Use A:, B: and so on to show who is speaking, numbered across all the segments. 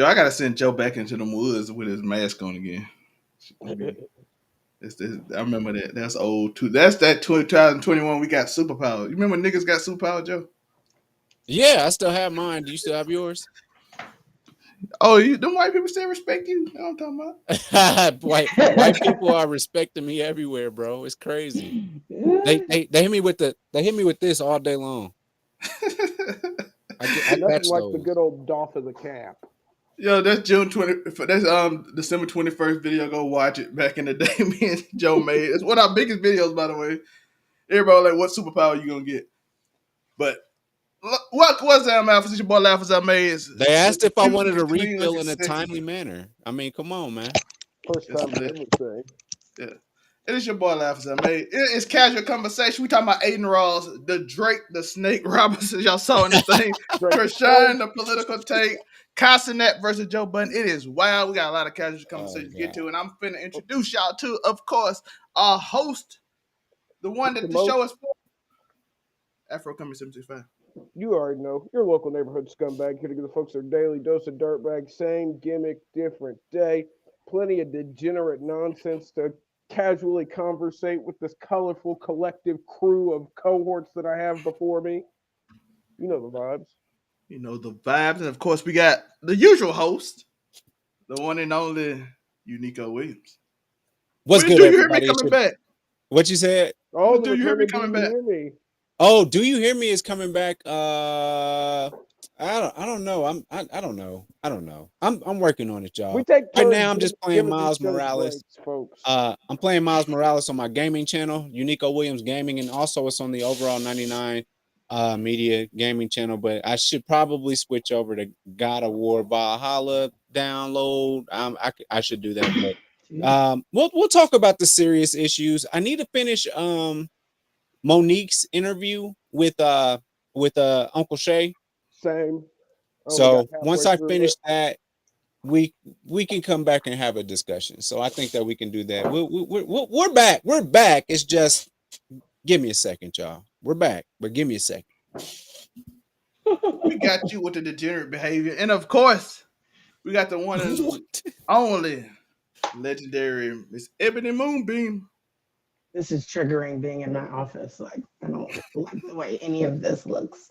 A: Yo, I gotta send Joe back into the woods with his mask on again. I remember that. That's old too. That's that 2021. We got superpower. You remember niggas got superpower, Joe?
B: Yeah, I still have mine. Do you still have yours?
A: Oh, them white people still respect you? You know what I'm talking
B: about? white people are respecting me everywhere, bro. It's crazy. They hit me with this all day long.
C: I nothing like the good old doff of the cap.
A: Yo, that's June 20. That's December 21st video. Go watch it. Back in the day, me and Joe made. It's one of our biggest videos, by the way. Everybody like, what superpower you gonna get? But what was that, man? For your boy Laughers I made.
B: They asked if I wanted a refill in a timely manner. I mean, come on, man.
C: First time for everything.
A: Yeah. It is your boy Laughers I made. It's casual conversation. We talking about Adin Ross, the Drake, the Snake Robinson. Y'all saw in this thing. Chrisean, the political take. Cenat versus Joe Budden. It is wild. We got a lot of casual conversations to get to, and I'm finna introduce y'all to, of course, our host, the one that the show is for. Afro Coming 765.
C: You already know. Your local neighborhood scumbag here to give the folks their daily dose of dirtbag. Same gimmick, different day. Plenty of degenerate nonsense to casually conversate with this colorful collective crew of cohorts that I have before me. You know the vibes.
A: You know the vibes. And of course, we got the usual host, the one and only Uniqo Williams.
B: What's good,
A: do you hear me coming back?
B: What you said?
C: Oh,
A: do you hear me coming back?
B: Oh, do you hear me is coming back? I don't know. I don't know. I'm working on it, y'all. Right now, I'm just playing Miles Morales.
C: Folks.
B: I'm playing Miles Morales on my gaming channel, Uniqo Williams Gaming, and also it's on the Overall 99 Media Gaming channel. But I should probably switch over to God of War Valhalla download. I should do that. But we'll talk about the serious issues. I need to finish Monique's interview with Uncle Shay.
C: Same.
B: So once I finish that, we can come back and have a discussion. So I think that we can do that. We're back. We're back. It's just give me a second, y'all. We're back, but give me a second.
A: We got you with the degenerate behavior, and of course, we got the one and only legendary Miss Ebony Moonbeam.
D: This is triggering being in my office. Like, I don't like the way any of this looks.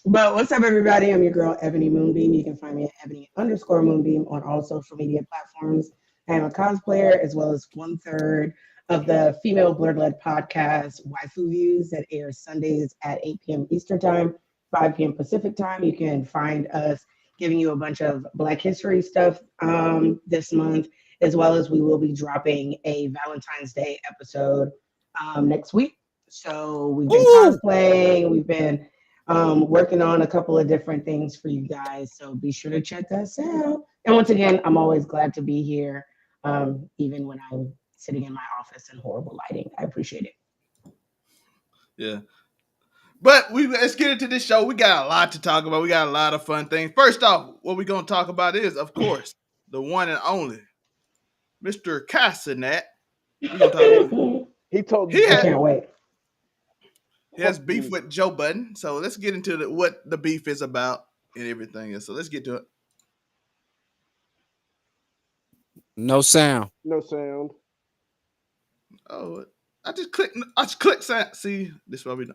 D: But what's up, everybody? I'm your girl, Ebony Moonbeam. You can find me at Ebony_Moonbeam on all social media platforms. I am a cosplayer, as well as 1/3 of the female blerd-led podcast, Waifu Views, that airs Sundays at 8 p.m. Eastern Time, 5 p.m. Pacific Time. You can find us giving you a bunch of Black History stuff this month, as well as we will be dropping a Valentine's Day episode next week. So we've been cosplaying, we've been working on a couple of different things for you guys. So be sure to check us out. And once again, I'm always glad to be here, even when I'm sitting in my office in horrible lighting. I appreciate it.
A: Yeah. But let's get into this show. We got a lot to talk about. We got a lot of fun things. First off, what we're going to talk about is, of course, the one and only Mr. Cenat.
C: He told
D: I can't wait.
A: He has beef with Joe Budden. So let's get into what the beef is about and everything. So let's get to it.
B: No sound.
C: No sound.
A: Oh, I just clicked sound. See, this is what we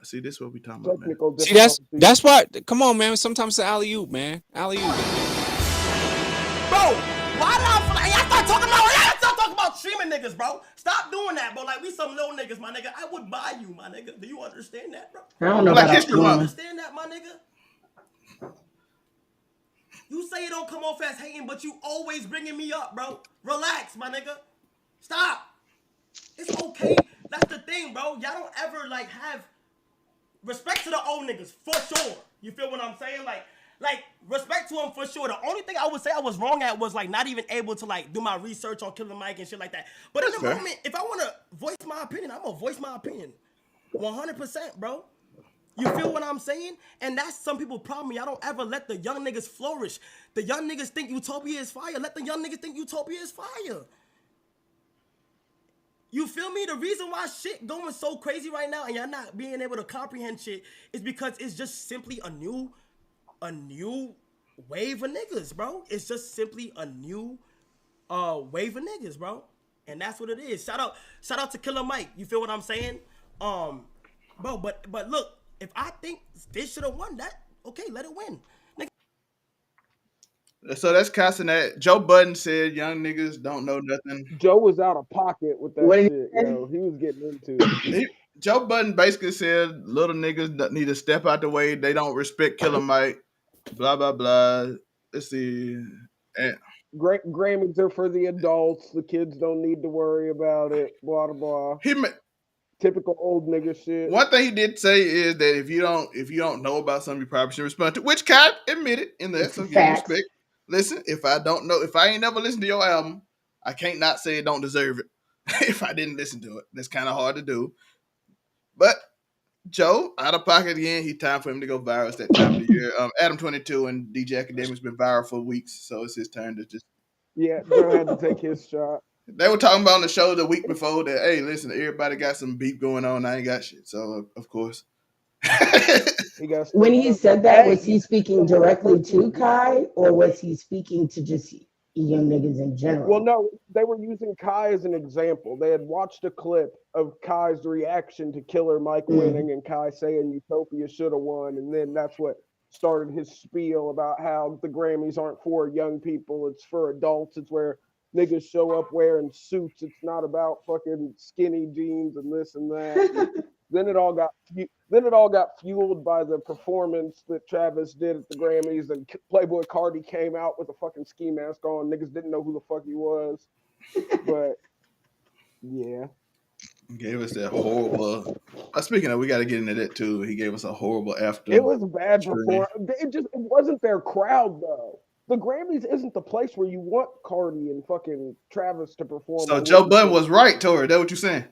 A: talking about, man.
B: See, that's why. Come on, man. Sometimes it's alley-oop, man. Alley-oop.
E: Bro, why did I feel like y'all start talking about streaming niggas, bro? Stop doing that, bro. Like we some little niggas, my nigga. I would buy you, my nigga. Do you understand that, bro?
D: I don't know
A: Black
D: about
A: History
E: You
A: Month.
E: understand that, my nigga? You say it don't come off as hating, but you always bringing me up, bro. Relax, my nigga. Stop. It's okay. That's the thing, bro. Y'all don't ever like have respect to the old niggas for sure. You feel what I'm saying? Like respect to them for sure. The only thing I would say I was wrong at was like not even able to like do my research on Killer Mike and shit like that. But in the moment, if I want to voice my opinion, I'm gonna voice my opinion, 100%, bro. You feel what I'm saying? And that's some people's problem. Y'all don't ever let the young niggas flourish. The young niggas think Utopia is fire. Let the young niggas think Utopia is fire. You feel me? The reason why shit going so crazy right now and y'all not being able to comprehend shit is because it's just simply a new wave of niggas, bro. It's just simply a new wave of niggas, bro. And that's what it is. Shout out to Killer Mike. You feel what I'm saying? Bro, but look, if I think this should have won that, okay, let it win.
A: So that's Cenat. Joe Budden said young niggas don't know nothing.
C: Joe was out of pocket with that
D: What did
C: shit,
D: he say?
C: yo. He was getting into it.
A: Joe Budden basically said little niggas need to step out the way. They don't respect Killer Mike. Blah blah blah. Let's see. And
C: Grammys are for the adults. The kids don't need to worry about it. Blah blah blah. Typical old nigga shit.
A: One thing he did say is that if you don't know about something, you probably should respond to. Which Kai admitted in that, so give respect. Listen, if I don't know, if I ain't never listened to your album, I can't not say it don't deserve it. If I didn't listen to it, that's kind of hard to do. But Joe, out of pocket again. He time for him to go viral. It's that time of the year. Adam 22 and DJ Academic's been viral for weeks, so it's his turn to just.
C: Yeah, Joe had to take his shot.
A: They were talking about on the show the week before that. Hey, listen, everybody got some beef going on. I ain't got shit, so of course.
D: When he said that, was he speaking directly to Kai, or was he speaking to just young niggas in general?
C: Well, no, they were using Kai as an example. They had watched a clip of Kai's reaction to Killer Mike winning and Kai saying Utopia should have won. And then that's what started his spiel about how the Grammys aren't for young people. It's for adults. It's where niggas show up wearing suits. It's not about fucking skinny jeans and this and that. Then it all got fueled by the performance that Travis did at the Grammys, and Playboi Carti came out with a fucking ski mask on. Niggas didn't know who the fuck he was, but yeah,
A: he gave us that horrible. Speaking of, we got to get into that too. He gave us a horrible after.
C: It was a bad performance. It wasn't their crowd though. The Grammys isn't the place where you want Carti and fucking Travis to perform.
A: So Joe Budden was right, Tori. That what you saying?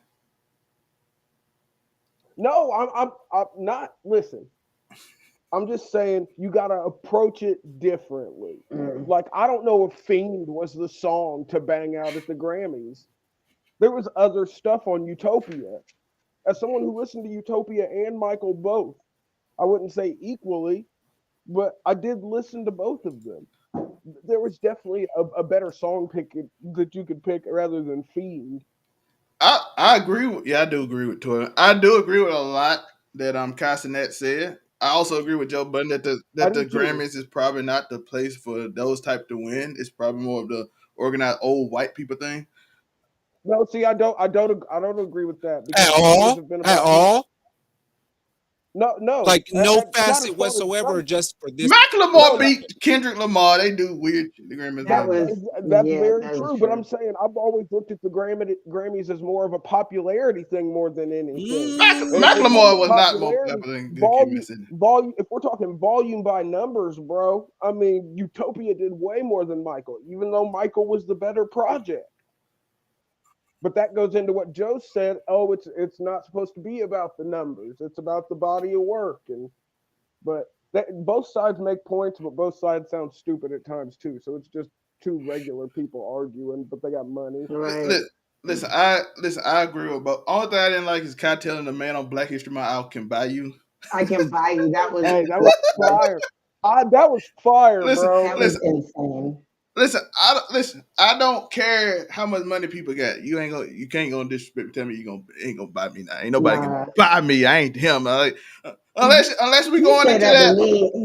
C: No, I'm not. Listen, I'm just saying you gotta approach it differently. Like, I don't know if "Fiend" was the song to bang out at the Grammys. There was other stuff on Utopia. As someone who listened to Utopia and Michael both, I wouldn't say equally, but I did listen to both of them. There was definitely a better song pick that you could pick rather than "Fiend."
A: I agree with I do agree with Tori. I do agree with a lot that Cenat said. I also agree with Joe Budden that the Grammys is probably not the place for those type to win. It's probably more of the organized old white people thing.
C: No, see, I don't agree with that
B: at all.
C: No,
B: like no facet whatsoever. Just for this,
A: Macklemore beat Kendrick Lamar. They do weird. The Grammys.
C: That's very true. But I'm saying I've always looked at the Grammys as more of a popularity thing more than anything.
A: Macklemore was not more popular than
C: volume. If we're talking volume by numbers, bro, I mean Utopia did way more than Michael, even though Michael was the better project. But that goes into what Joe said. Oh, it's not supposed to be about the numbers. It's about the body of work. But both sides make points, but both sides sound stupid at times too. So it's just two regular people arguing, but they got money.
D: Right.
A: Listen, I agree with both. Only thing I didn't like is Kai telling the man on Black History Month, I can buy you.
D: I can buy you. That was
C: fire. That was fire, bro.
D: That was insane.
A: Listen, I don't care how much money people got. You can't go disrespect. Tell me you ain't gonna buy me now. Ain't nobody gonna buy me. I ain't him. Like, unless we going into that.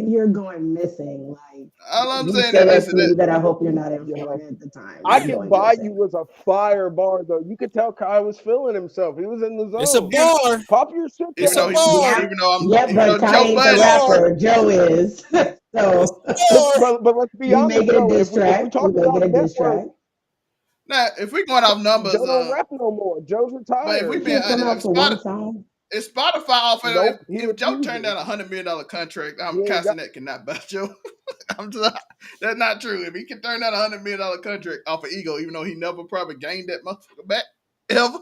D: You're going missing. Like,
A: all I'm saying is
D: that I hope you're not in Florida at the time.
C: I Can Buy You was a fire bar though. You could tell Kai was feeling himself. He was in the zone.
B: It's a bar.
C: Pop your shit.
B: It's a bar.
A: Even though
D: but Kai ain't the rapper. Joe is. So,
C: but let's be honest.
D: Make it a diss track.
A: Now, if we're going off numbers,
C: Joe don't rap no more. Joe's retired.
A: But if we been it's Spotify offer.
C: Nope,
A: if Joe turned down $100 million contract, Cenat cannot buy Joe. That's not true. If he can turn down $100 million contract off of ego, even though he never probably gained that motherfucker back ever.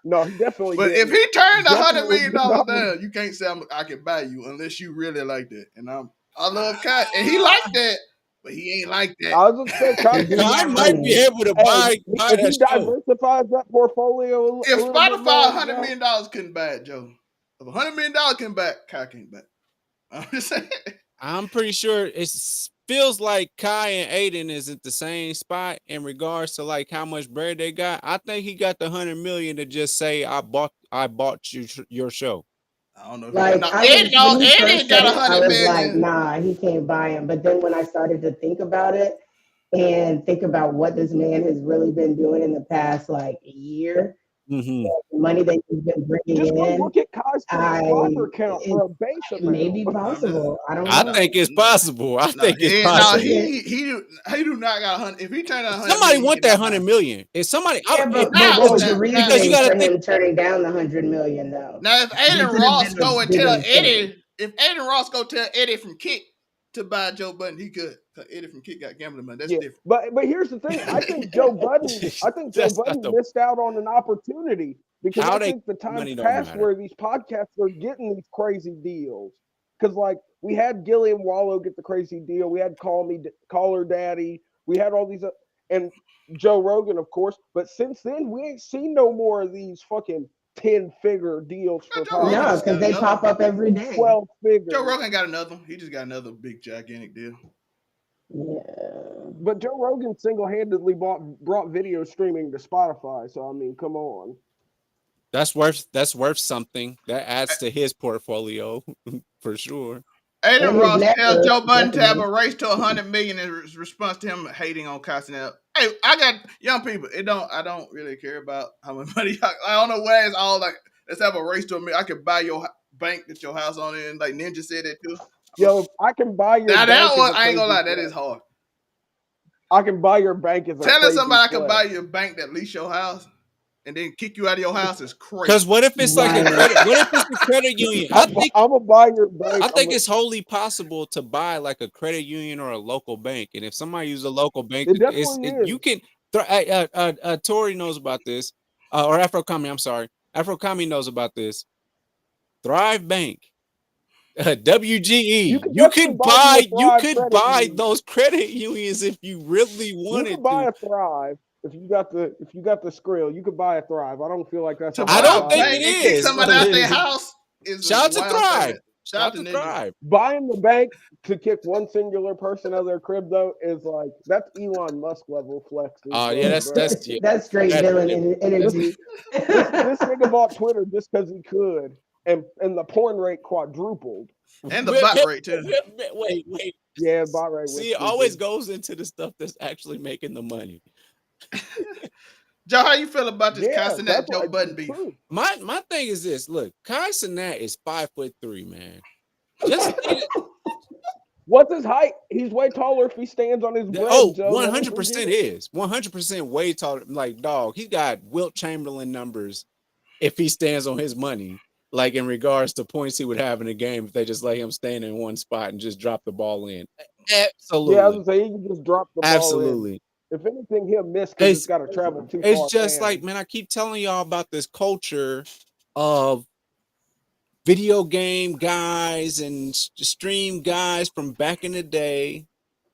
C: No, he definitely.
A: But if he turned $100 million down, you can't say I can buy you unless you really like that. And I love Kai, and he like that, but he ain't like that.
C: I was gonna say
B: Kai might be able to buy
C: if he diversifies that portfolio.
A: If Spotify $100 million couldn't buy it, Joe. If $100 million can buy it, Kai can't buy it. I'm just saying.
B: I'm pretty sure it's feels like Kai and Adin is at the same spot in regards to like how much bread they got. I think he got the 100 million to just say I bought you your show.
A: I don't know. If
D: Like,
A: no,
D: I was, when he
A: Eddie
D: first
A: got
D: said it, I
A: 100
D: was like,
A: million.
D: nah, he can't buy him. But then when I started to think about it and think about what this man has really been doing in the past like year,
B: Mm-hmm.
D: the money that he's been bringing
C: Just go
D: in,
C: look at Kai's subscriber count for a base
D: it
C: amount.
D: may be possible. I don't know.
B: I think it's possible. I think it's
A: No,
B: possible.
A: he do not got 100. If he turned out 100,
B: Somebody want that 100 million. If somebody,
D: Yeah, but
A: now-
D: what was
A: now-
D: the
A: now-
D: reason
B: because you gotta
D: for him turning down the 100 million though?
A: Now, if Adin
D: This would have
A: Ross
D: been
A: go
D: a
A: and
D: bigger
A: tell
D: thing.
A: Eddie, if Adin Ross go tell Eddie from Kick to buy Joe Budden, he could. Cause Eddie from Kick got gambling money. That's different.
C: But here's the thing. I think Joe Budden
B: That's not the-
C: missed out on an opportunity because
B: How
C: I
B: they-
C: think the
B: money
C: time
B: don't
C: passed
B: matter.
C: where these podcasts are getting these crazy deals. Because like we had Gilliam Wallow get the crazy deal. We had Caller Daddy. We had all these and Joe Rogan, of course. But since then, we ain't seen no more of these fucking 10-figure deals for
A: Joe Rogan
D: No,
A: just
C: podcasts.
D: because they
A: got
D: pop up every day.
C: 12 figures.
A: Joe Rogan got another one. He just got another big gigantic deal.
D: Yeah.
C: But Joe Rogan single-handedly brought video streaming to Spotify. So I mean, come on.
B: That's worth something. That adds to his portfolio for sure.
A: Adin
D: And his
A: Ross
D: net
A: tells
D: worth,
A: Joe Budden to have a
D: definitely.
A: race to 100 million in response to him hating on Cenat. Hey, I got young people. I don't really care about how much money. I don't know where it's all like. Let's have a race to a million. I could buy your bank with your house on it, and like Ninja said that too.
C: Yo, I can buy your
A: Now
C: bank.
A: that
C: is
A: one,
C: a
A: I ain't gonna lie,
C: crazy
A: that is
C: flex.
A: hard.
C: I can buy your bank as a
A: Telling
C: crazy
A: somebody I can
C: flex.
A: buy your bank that lease your house and then kick you out of your house is crazy.
B: Because what if it's like a
D: Right.
B: credit? What if it's a credit union?
C: I'm gonna buy your bank.
B: I think it's wholly possible to buy like a credit union or a local bank, and if somebody uses a local bank,
C: It definitely is.
B: you can. Tori knows about this, or Afro Kami. I'm sorry, Afro Kami knows about this. Thrive Bank, WGE. You could buy those credit unions if you really wanted
C: You could buy
B: to.
C: a Thrive if you got the skrill. You could buy a Thrive. I don't feel like that's.
A: To
C: a
B: I
A: buy
B: don't
A: a
B: think
A: bank
B: it
A: and kick
B: is.
A: somebody out their house is
B: Shout out
A: a
B: to
A: wild
B: Thrive.
A: thing. Shout out to Ninja.
B: Thrive.
C: Buying the bank to kick one singular person out of their crib though is like that's Elon Musk level flex.
B: Oh yeah,
D: That's straight
B: That-
D: villain energy.
C: This nigga bought Twitter just because he could, and the porn rate quadrupled.
A: And the bot rate too.
B: Wait.
C: Yeah, bot rate.
B: See, it always goes into the stuff that's actually making the money.
A: Joe, how you feel about this
C: Yeah,
A: Cenat
C: that's
A: Joe
C: like
A: Budden beef?
C: true.
B: My thing is this. Look, Cenat is 5'3", man. Just
C: What's his height? He's way taller if he stands on his bread.
B: oh,
C: Joe.
B: 100% is 100% way taller. Like dog, he got Wilt Chamberlain numbers if he stands on his money. Like in regards to points he would have in a game if they just let him stand in one spot and just drop the ball in. Absolutely.
C: Yeah, I was gonna say he can just drop the ball in.
B: Absolutely.
C: If anything, he'll miss because it's got to travel too far.
B: It's just
C: down.
B: like, man, I keep telling y'all about this culture of video game guys and stream guys from back in the day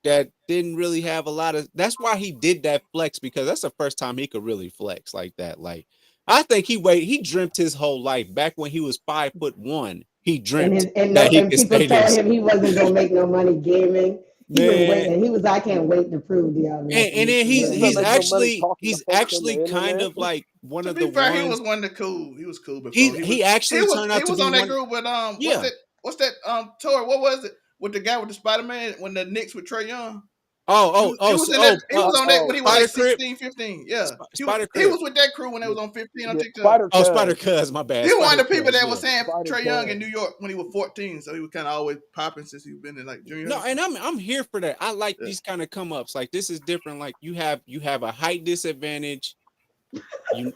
B: that didn't really have a lot of. That's why he did that flex, because that's the first time he could really flex like that. Like, I think he dreamt his whole life back when he was 5'1". He dreamt
D: and
B: that he could
D: people
B: stay
D: told
B: there.
D: him he wasn't gonna make no money gaming. He was waiting. He was, I can't wait to prove the other.
B: And then he's actually
C: the
B: kind
C: internet.
B: of like one
A: To
B: of
A: be
B: the
A: fair,
B: ones.
A: he was one of the cool. He was cool before.
B: He actually turned out to be
A: He was on that
B: one.
A: group with
B: Yeah.
A: what's that Tori? What was it with the guy with the Spider-Man when the Knicks with Trae Young?
B: He was
A: on that when he was like
B: Spider
A: 16, 15. Yeah. He
B: Spider
A: was with that crew when they was on 15 on TikTok.
B: Spider Cuz, my bad.
A: He was one of the
B: Spider
A: people
B: Cuz,
A: that was saying
C: Spider
A: Trae Young
C: Cuz.
A: in New York when he was 14. So he was kind of always popping since he's been in like junior.
B: No, and I'm here for that. I like these kind of come ups. Like, this is different. Like, you have a height disadvantage.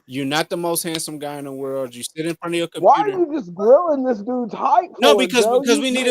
B: You're not the most handsome guy in the world. You sit in front of your computer.
C: Why are you just grilling this dude's height?
B: No,
C: for,
B: because
C: Joe?
B: we need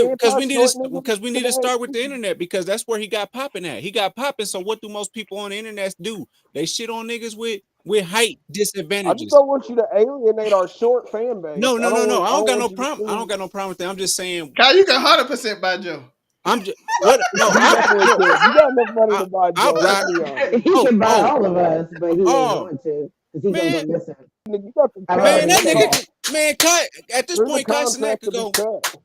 B: to start with the internet, because that's where he got popping at. He got popping. So what do most people on the internet do? They shit on niggas with height
C: I
B: disadvantages.
C: just don't want you to alienate our short fan base.
B: No. I don't got no
C: want you to
B: problem. I
C: see-
B: don't got no problem with that. I'm just saying.
A: Kyle, you can 100% buy Joe.
B: I'm just what? No,
C: You definitely could. You got enough money to buy
B: I'll
C: Joe.
B: buy-
C: Let's be honest.
D: He can buy all of us, but he ain't going to because he's
B: Man.
D: gonna go missing.
C: You got the
D: Man,
B: Man, that
D: already
B: nigga, man, Kai, at this
C: There's a
B: point, Kai
C: contract
B: Cenat could
C: to be
B: go.
C: cut.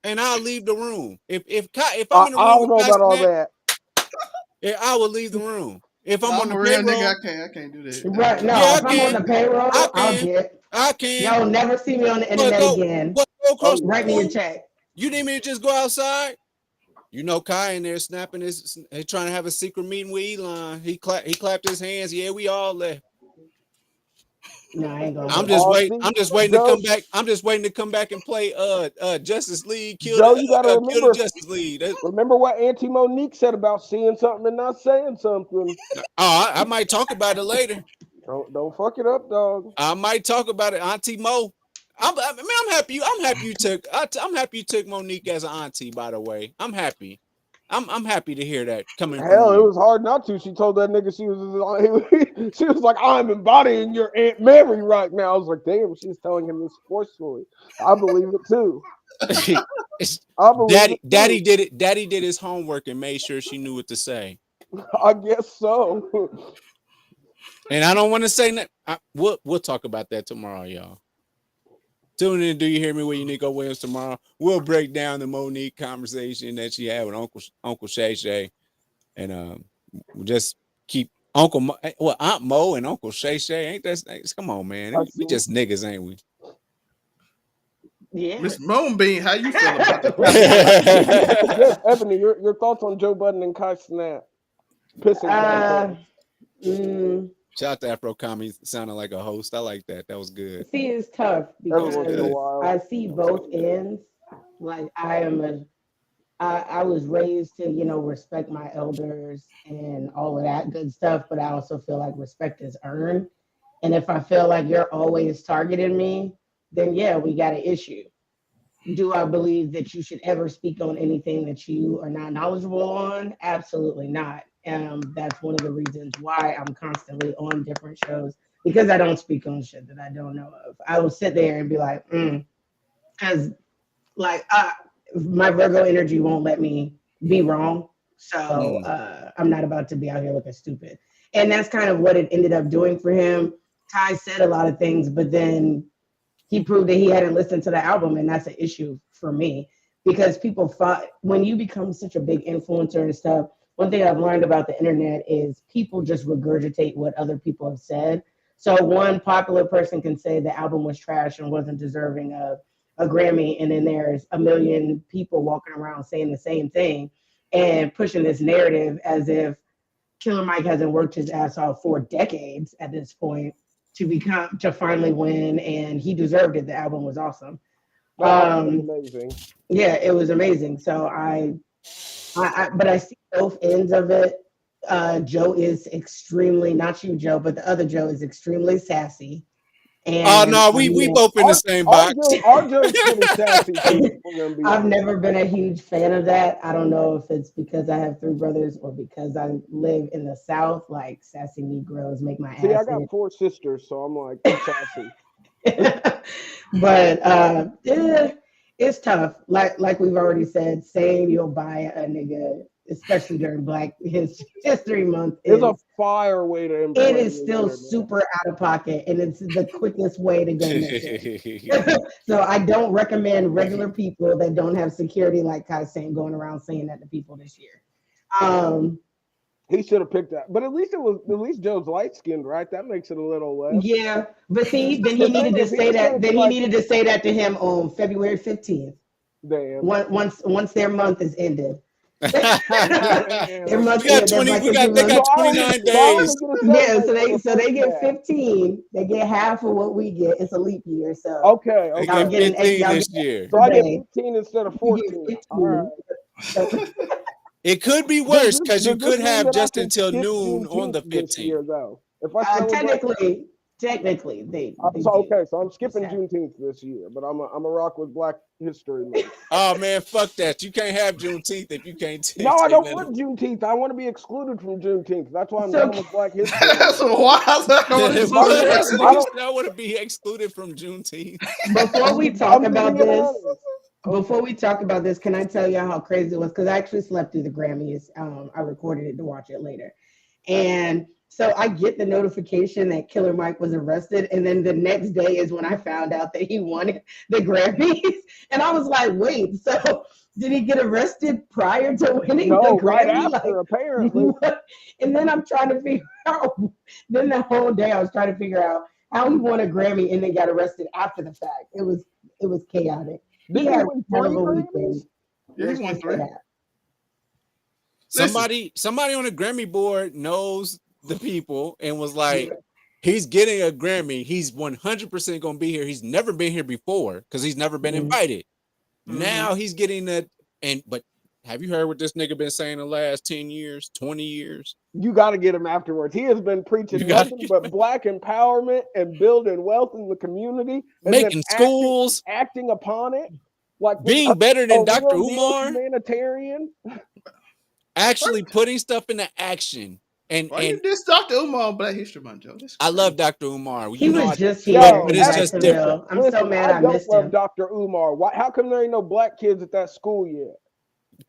B: and I'll leave the room. If
C: I
B: I'm in the room
C: don't know
B: with
C: about all
B: Cenat,
C: that.
B: I will leave the room. If I'm on
A: I'm
B: the
A: a real
B: payroll,
A: nigga. I can't do that.
D: Right. No,
B: yeah,
D: if I'm on the payroll, I'll get.
B: I can.
D: Y'all will never see me on the internet again.
B: Go across the
D: Write me a
B: room.
D: check.
B: You need me to just go outside? You know, Kai in there snapping his, trying to have a secret meeting with Elon. He clapped his hands. Yeah, we all left.
D: No, I ain't gonna.
B: I'm just waiting to come back. I'm just waiting to come back and play Justice League.
C: Joe, you gotta
B: kill
C: remember
B: the Justice League.
C: Remember what Auntie Monique said about seeing something and not saying something.
B: Oh, I might talk about it later.
C: Don't fuck it up, dog.
B: I might talk about it, Auntie Mo. I'm happy. I'm happy you took Monique as an auntie. By the way, I'm happy. I'm happy to hear that coming from
C: Hell,
B: you.
C: it was hard not to. She told that nigga she was like, I'm embodying your Aunt Mary right now. I was like, damn, she's telling him this forcefully. I believe it too. I believe
B: Daddy did it. Daddy did his homework and made sure she knew what to say.
C: I guess so.
B: And I don't want to say that. We'll talk about that tomorrow, y'all. Tune in. Do you hear me with Uniqo Williams tomorrow? We'll break down the Monique conversation that she had with Uncle Shay Shay, and we'll just keep Aunt Mo and Uncle Shay Shay. Ain't that? Come on, man. We just niggas, ain't we?
D: Yeah.
A: Miss Moonbeam, how you feel about the
C: Yes, Ebony, your thoughts on Joe Budden and Kai Cenat pissing
B: Shout out to Afro Comedy, sounding like a host. I like that. That was good.
D: See, it's tough because I see both ends. Like I was raised to, respect my elders and all of that good stuff, but I also feel like respect is earned. And if I feel like you're always targeting me, then yeah, we got an issue. Do I believe that you should ever speak on anything that you are not knowledgeable on? Absolutely not. That's one of the reasons why I'm constantly on different shows, because I don't speak on shit that I don't know of. I will sit there and be like, because my Virgo energy won't let me be wrong. So I'm not about to be out here looking stupid. And that's kind of what it ended up doing for him. Ty said a lot of things, but then he proved that he hadn't listened to the album, and that's an issue for me, because people thought when you become such a big influencer and stuff, one thing I've learned about the internet is people just regurgitate what other people have said. So one popular person can say the album was trash and wasn't deserving of a Grammy, and then there's a million people walking around saying the same thing and pushing this narrative as if Killer Mike hasn't worked his ass off for decades at this point to finally win, and he deserved it. The album was awesome.
C: amazing.
D: Yeah, it was amazing. So but I see both ends of it. Joe is extremely, not you, Joe, but the other Joe is extremely sassy. And
B: no, we both in the same box.
C: Our Joe's pretty sassy too.
D: I've never been a huge fan of that. I don't know if it's because I have 3 brothers or because I live in the South. Like sassy Negroes make my ass.
C: See, I got 4 sisters, so I'm like sassy.
D: But it's tough. Like we've already said, saying you'll buy a nigga, especially during Black History Month,
C: is a fire way to.
D: It is still super out of pocket, and it's the quickest way to go missing. So I don't recommend regular people that don't have security, like Kai saying, going around saying that to people this year.
C: He should have picked that, but at least Joe's light skinned, right? That makes it a little less.
D: Yeah, but see, then he needed to say that. Then he needed to say that to him on February 15th.
C: Damn.
D: Once their month is ended.
B: We got 29 days.
D: Yeah, so they get 15. They get half of what we get. It's a leap year, so
C: okay.
B: Y'all get 15 this year.
C: So I get 15 instead of 14. All right.
B: It could be worse because you could have just until noon on the 15th.
C: Though, if I
D: technically, they
C: so I'm skipping Juneteenth this year, but I'm a rock with Black History Month.
B: Oh man, fuck that! You can't have Juneteenth if you can't.
C: No, I don't want Juneteenth. I want to be excluded from Juneteenth. That's why I'm done with Black History.
A: That's wild.
B: I want to be excluded from Juneteenth.
D: Before we talk about this, can I tell you how crazy it was? Because I actually slept through the Grammys. I recorded it to watch it later, and So I get the notification that Killer Mike was arrested, and then the next day is when I found out that he won the Grammys, and I was like, wait, so did he get arrested prior to winning the Grammy?
C: Right after, apparently.
D: And then I'm trying to figure out. Then the whole day I was trying to figure out how he won a Grammy and then got arrested after the fact. It was chaotic.
C: Did he win 3 Grammys?
A: Yeah, he won 3.
B: Somebody on the Grammy board knows the people and was like, he's getting a Grammy. He's 100% going to be here. He's never been here before because he's never been invited. Now he's getting that. But have you heard what this nigga been saying the last 10 years, 20 years?
C: You got to get him afterwards. He has been preaching nothing but black empowerment and building wealth in the community. And
B: making schools.
C: Acting upon it. Like
B: being better than Dr. Umar.
C: Humanitarian.
B: Actually putting stuff into action. And
A: this Dr. Umar on Black History Month, Joe.
B: I love Dr. Umar.
D: He was just here,
B: but it's just different.
D: I'm so mad I missed him.
C: Dr. Umar. How come there ain't no black kids at that school yet?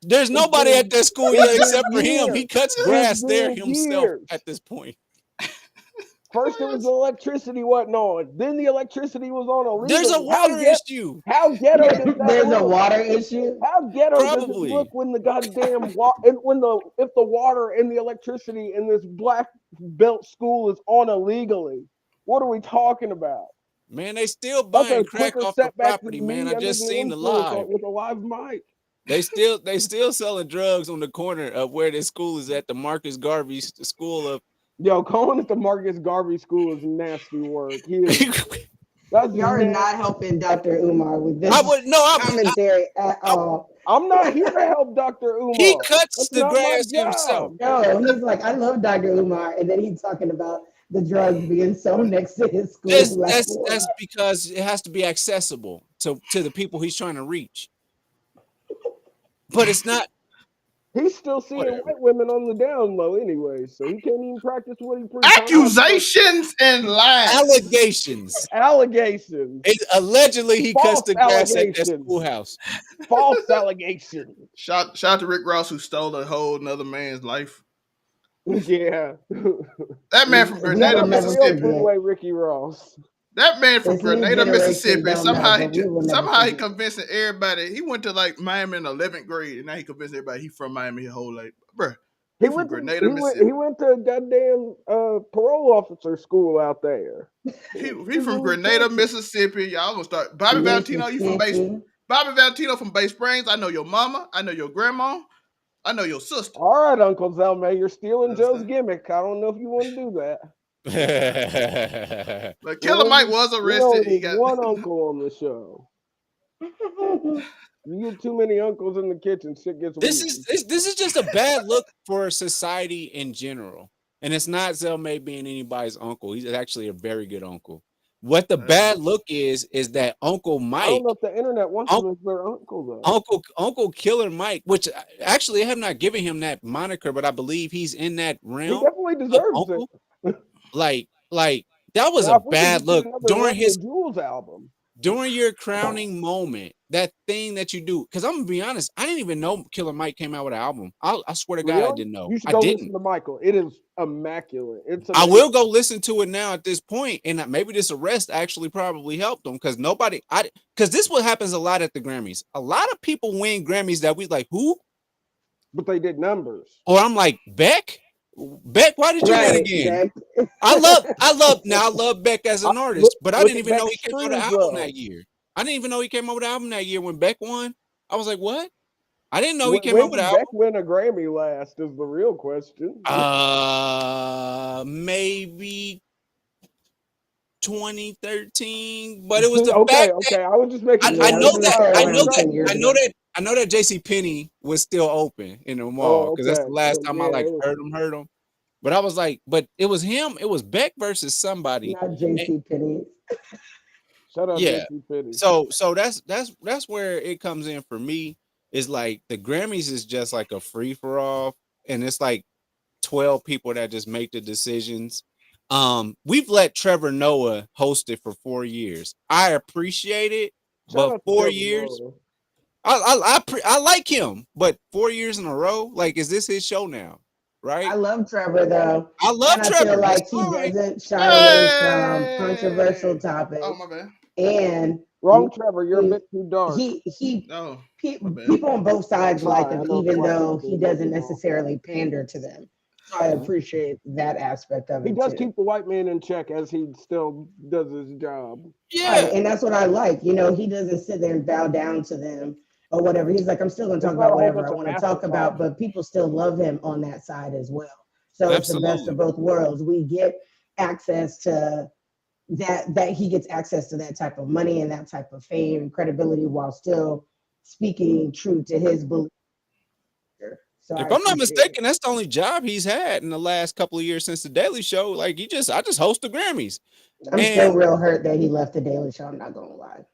B: There's nobody at that school yet except for him. He cuts grass there himself at this point.
C: First, it was the electricity wasn't on. Then the electricity was on. Illegally.
B: There's a water issue.
C: How ghetto does that
D: There's
C: look?
D: a water issue.
C: How ghetto does it look when the goddamn if the water and the electricity in this black belt school is on illegally? What are we talking about?
B: Man, they still buying crack off the property, man. I just seen the live
C: with a live mic.
B: They still selling drugs on the corner of where this school is at, the Marcus Garvey School of.
C: Yo, calling it the Marcus Garvey School is nasty work.
D: Y'all are not helping Dr. Umar with this commentary at all.
C: I'm not here to help Dr. Umar.
B: He cuts the grass himself.
D: No, he's like, I love Dr. Umar, and then he's talking about the drugs being so next to his school.
B: That's because it has to be accessible to the people he's trying to reach. But it's not.
C: He's still seeing white women on the down low anyway, so he can't even practice what he preaches.
A: Accusations and lies.
C: Allegations.
B: Allegedly, he cuts the grass at that schoolhouse.
C: False allegations.
A: Shout out to Rick Ross, who stole a whole another man's life.
C: Yeah.
A: That man from Grenada, Mississippi.
C: Ricky Ross.
A: That man from Grenada, Mississippi, somehow he convincing everybody. He went to like Miami in 11th grade, and now he convinced everybody he from Miami his whole life. Bruh, he went from Grenada, Mississippi.
C: He went to a goddamn parole officer school out there.
A: He from Grenada, Mississippi. Y'all gonna start. Bobby Valentino, you from Bobby Valentino from Bay Springs. I know your mama. I know your grandma. I know your sister.
C: All right, Uncle Zelma, you're stealing Joe's gimmick. I don't know if you want to do that.
A: But Killer Mike was arrested. He got
C: one uncle on the show. You get too many uncles in the kitchen, shit gets
B: this is just a bad look for society in general. And it's not Zelma being anybody's uncle. He's actually a very good uncle. What the bad look is that Uncle Mike. I
C: don't know if the internet wants him as their uncle though.
B: Uncle Killer Mike, which actually I have not given him that moniker, but I believe he's in that realm.
C: He definitely deserves it.
B: Like that was a bad look during his
C: Jules album.
B: During your crowning moment, that thing that you do. Because I'm gonna be honest, I didn't even know Killer Mike came out with an album. I swear to God, I didn't know.
C: You should go listen to Michael. It is immaculate.
B: I will go listen to it now at this point, and maybe this arrest actually probably helped him because because this what happens a lot at the Grammys. A lot of people win Grammys that we like who,
C: but they did numbers.
B: Or I'm like Beck, why did you win again? I love Beck as an artist, but I didn't even know he came out with an album that year. I didn't even know he came out with an album that year when Beck won. I was like, what? I didn't know he came out with an album.
C: Beck win a Grammy last is the real question.
B: Maybe 2013, but it was the
C: okay. I was just making.
B: I know that JC Penney was still open in the mall because that's the last time I heard him. But I was like, but it was him. It was Beck versus somebody.
D: Not JC Penney.
C: Shut up, JC Penney.
B: So that's where it comes in for me. Is like the Grammys is just like a free for all, and it's like 12 people that just make the decisions. We've let Trevor Noah host it for 4 years. I appreciate it, but 4 years. I like him, but 4 years in a row, like, is this his show now? right?
D: I love Trevor though.
B: I love
D: And I
B: Trevor.
D: feel like
B: That's
D: he
B: fine.
D: doesn't shy away from
A: Hey!
D: controversial topics.
A: Oh, my bad.
D: And
C: Wrong, Trevor. You're a bit too dark.
A: Oh, my bad.
D: People on both sides like
C: Sorry, I
D: him,
C: know
D: even
C: black
D: though
C: people
D: he
C: do
D: doesn't
C: it wrong.
D: necessarily pander to them. So I appreciate that aspect of it.
C: He does
D: too.
C: keep the white man in check as he still does his job.
B: Yeah.
D: Right, and that's what I like. You know, he doesn't sit there and bow down to them or whatever. He's like, I'm still going to talk
C: It's not a
D: about
C: whole
D: whatever
C: bunch
D: I
C: of
D: want to
C: master
D: talk about,
C: talk.
D: but people still love him on that side as well. So it's the best
B: Absolutely.
D: of both worlds. We get access to that he gets access to that type of money and that type of fame and credibility while still speaking true to his belief. So
B: If
D: I
B: I'm not
D: appreciate it.
B: mistaken, that's the only job he's had in the last couple of years since the Daily Show. Like I just host the Grammys.
D: I'm
B: And-
D: still real hurt that he left the Daily Show. I'm not gonna lie.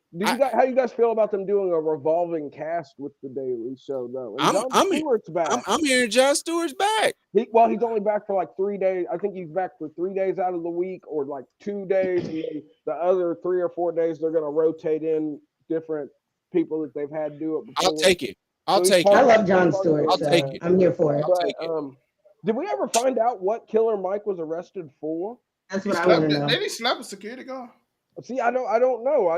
C: How you guys feel about them doing a revolving cast with the Daily Show though? And Jon Stewart's back.
B: I'm hearing Jon Stewart's back.
C: He's only back for like 3 days. I think he's back for 3 days out of the week, or like 2 days, and then the other 3 or 4 days they're gonna rotate in different people that they've had do it before.
B: I'll take it. I'll
C: So
B: take
C: he's
B: it.
D: I love Jon Stewart.
B: I'll
D: so
B: take it.
D: I'm here for it.
B: I'll take it.
C: Did we ever find out what Killer Mike was arrested for?
D: That's
A: He
D: what I want to
A: slapped,
D: know.
A: did he slap a security guard?
C: See, I don't know.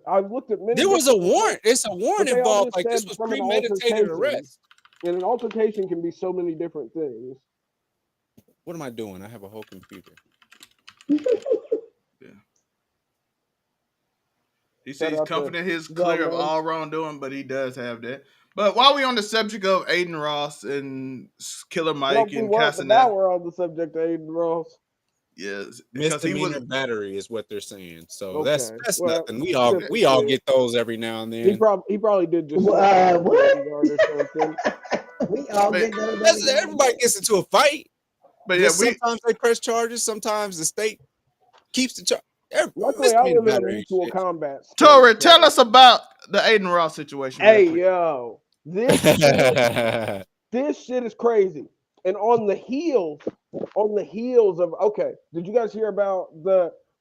C: I've looked at many.
B: There was a warrant. It's a warrant
C: But they all
B: involved.
C: just
B: Like this
C: said
B: was
C: from an
B: premeditated
C: altercation.
B: arrest.
C: And an altercation can be so many different things.
B: What am I doing? I have a whole computer.
A: He said he's
C: Shout out to
A: confident he's clear of
C: Gaza.
A: all wrongdoing, but he does have that. But while we on the subject of Adin Ross and Killer Mike
C: Well,
A: and
C: we weren't, but now
A: Castanet,
C: we're on the subject of Adin Ross.
A: yes, because he
B: Misdemeanor
A: was
B: battery is what they're saying. So
C: Okay.
B: that's
C: Well,
B: nothing. We all get those every now and
C: He
B: then.
C: probably did just
D: What?
C: or something.
D: We all
A: But-
D: get those.
B: Everybody gets into a fight.
A: but yeah,
B: Sometimes they press charges. Sometimes the state keeps the charge.
C: Luckily, I live in a mutual combat state,
A: Tori,
C: so-
A: tell us about the Adin Ross situation. real
C: Hey,
A: quick.
C: yo, this shit is crazy. And on the heels of, okay, did you guys hear about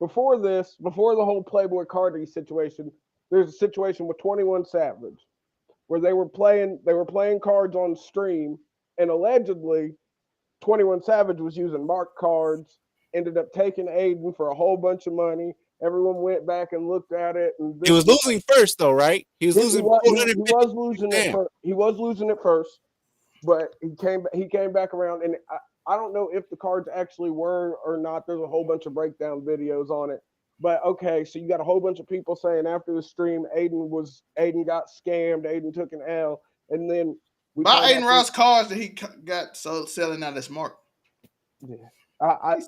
C: before the whole Playboi Carti situation? There's a situation with 21 Savage where they were playing cards on stream, and allegedly 21 Savage was using marked cards, ended up taking Adin for a whole bunch of money. Everyone went back and looked at it, and
B: He was losing first, though, right? He was losing.
C: he was losing it. He was losing it first, but he came back around, and I don't know if the cards actually were or not. There's a whole bunch of breakdown videos on it. But okay, so you got a whole bunch of people saying after the stream, Adin got scammed, Adin took an L, and then
A: By Adin Ross cards that he got selling out as mark.
C: Yeah.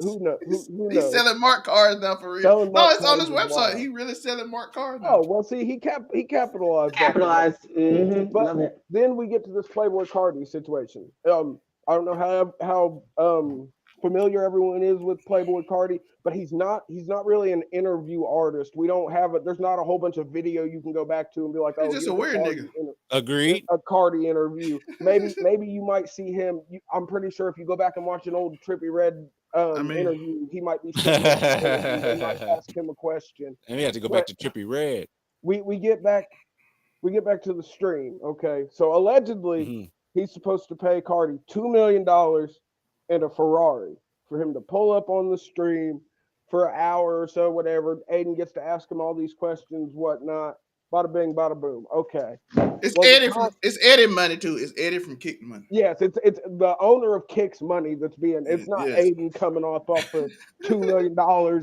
C: Who knows? Who
A: He's
C: knows?
A: selling mark cards now for real.
C: Selling
A: No,
C: mark
A: it's on his
C: cards is
A: website.
C: wild.
A: He really selling mark cards now.
C: Oh well, see, he capitalized. that.
D: Capitalized. Mm-hmm.
C: But
D: Love it.
C: then we get to this Playboi Carti situation. I don't know how familiar everyone is with Playboi Carti, but he's not really an interview artist. We don't have it. There's not a whole bunch of video you can go back to and be like, oh,
A: He's just a weird nigga.
B: Agreed.
C: A Carti interview. Maybe you might see him. I'm pretty sure if you go back and watch an old Trippie Redd interview, he might be sitting there and might ask him a question.
B: And we have to go back to Trippie Redd.
C: We get back to the stream. Okay, so allegedly he's supposed to pay Carti $2 million and a Ferrari for him to pull up on the stream for an hour or so, whatever. Adin gets to ask him all these questions, whatnot. Bada bing, bada boom. Okay.
A: It's Eddie money too. It's Eddie from Kick Money.
C: Yes, it's the owner of Kick's money that's being. It's not
A: Yes.
C: Adin coming off for $2 million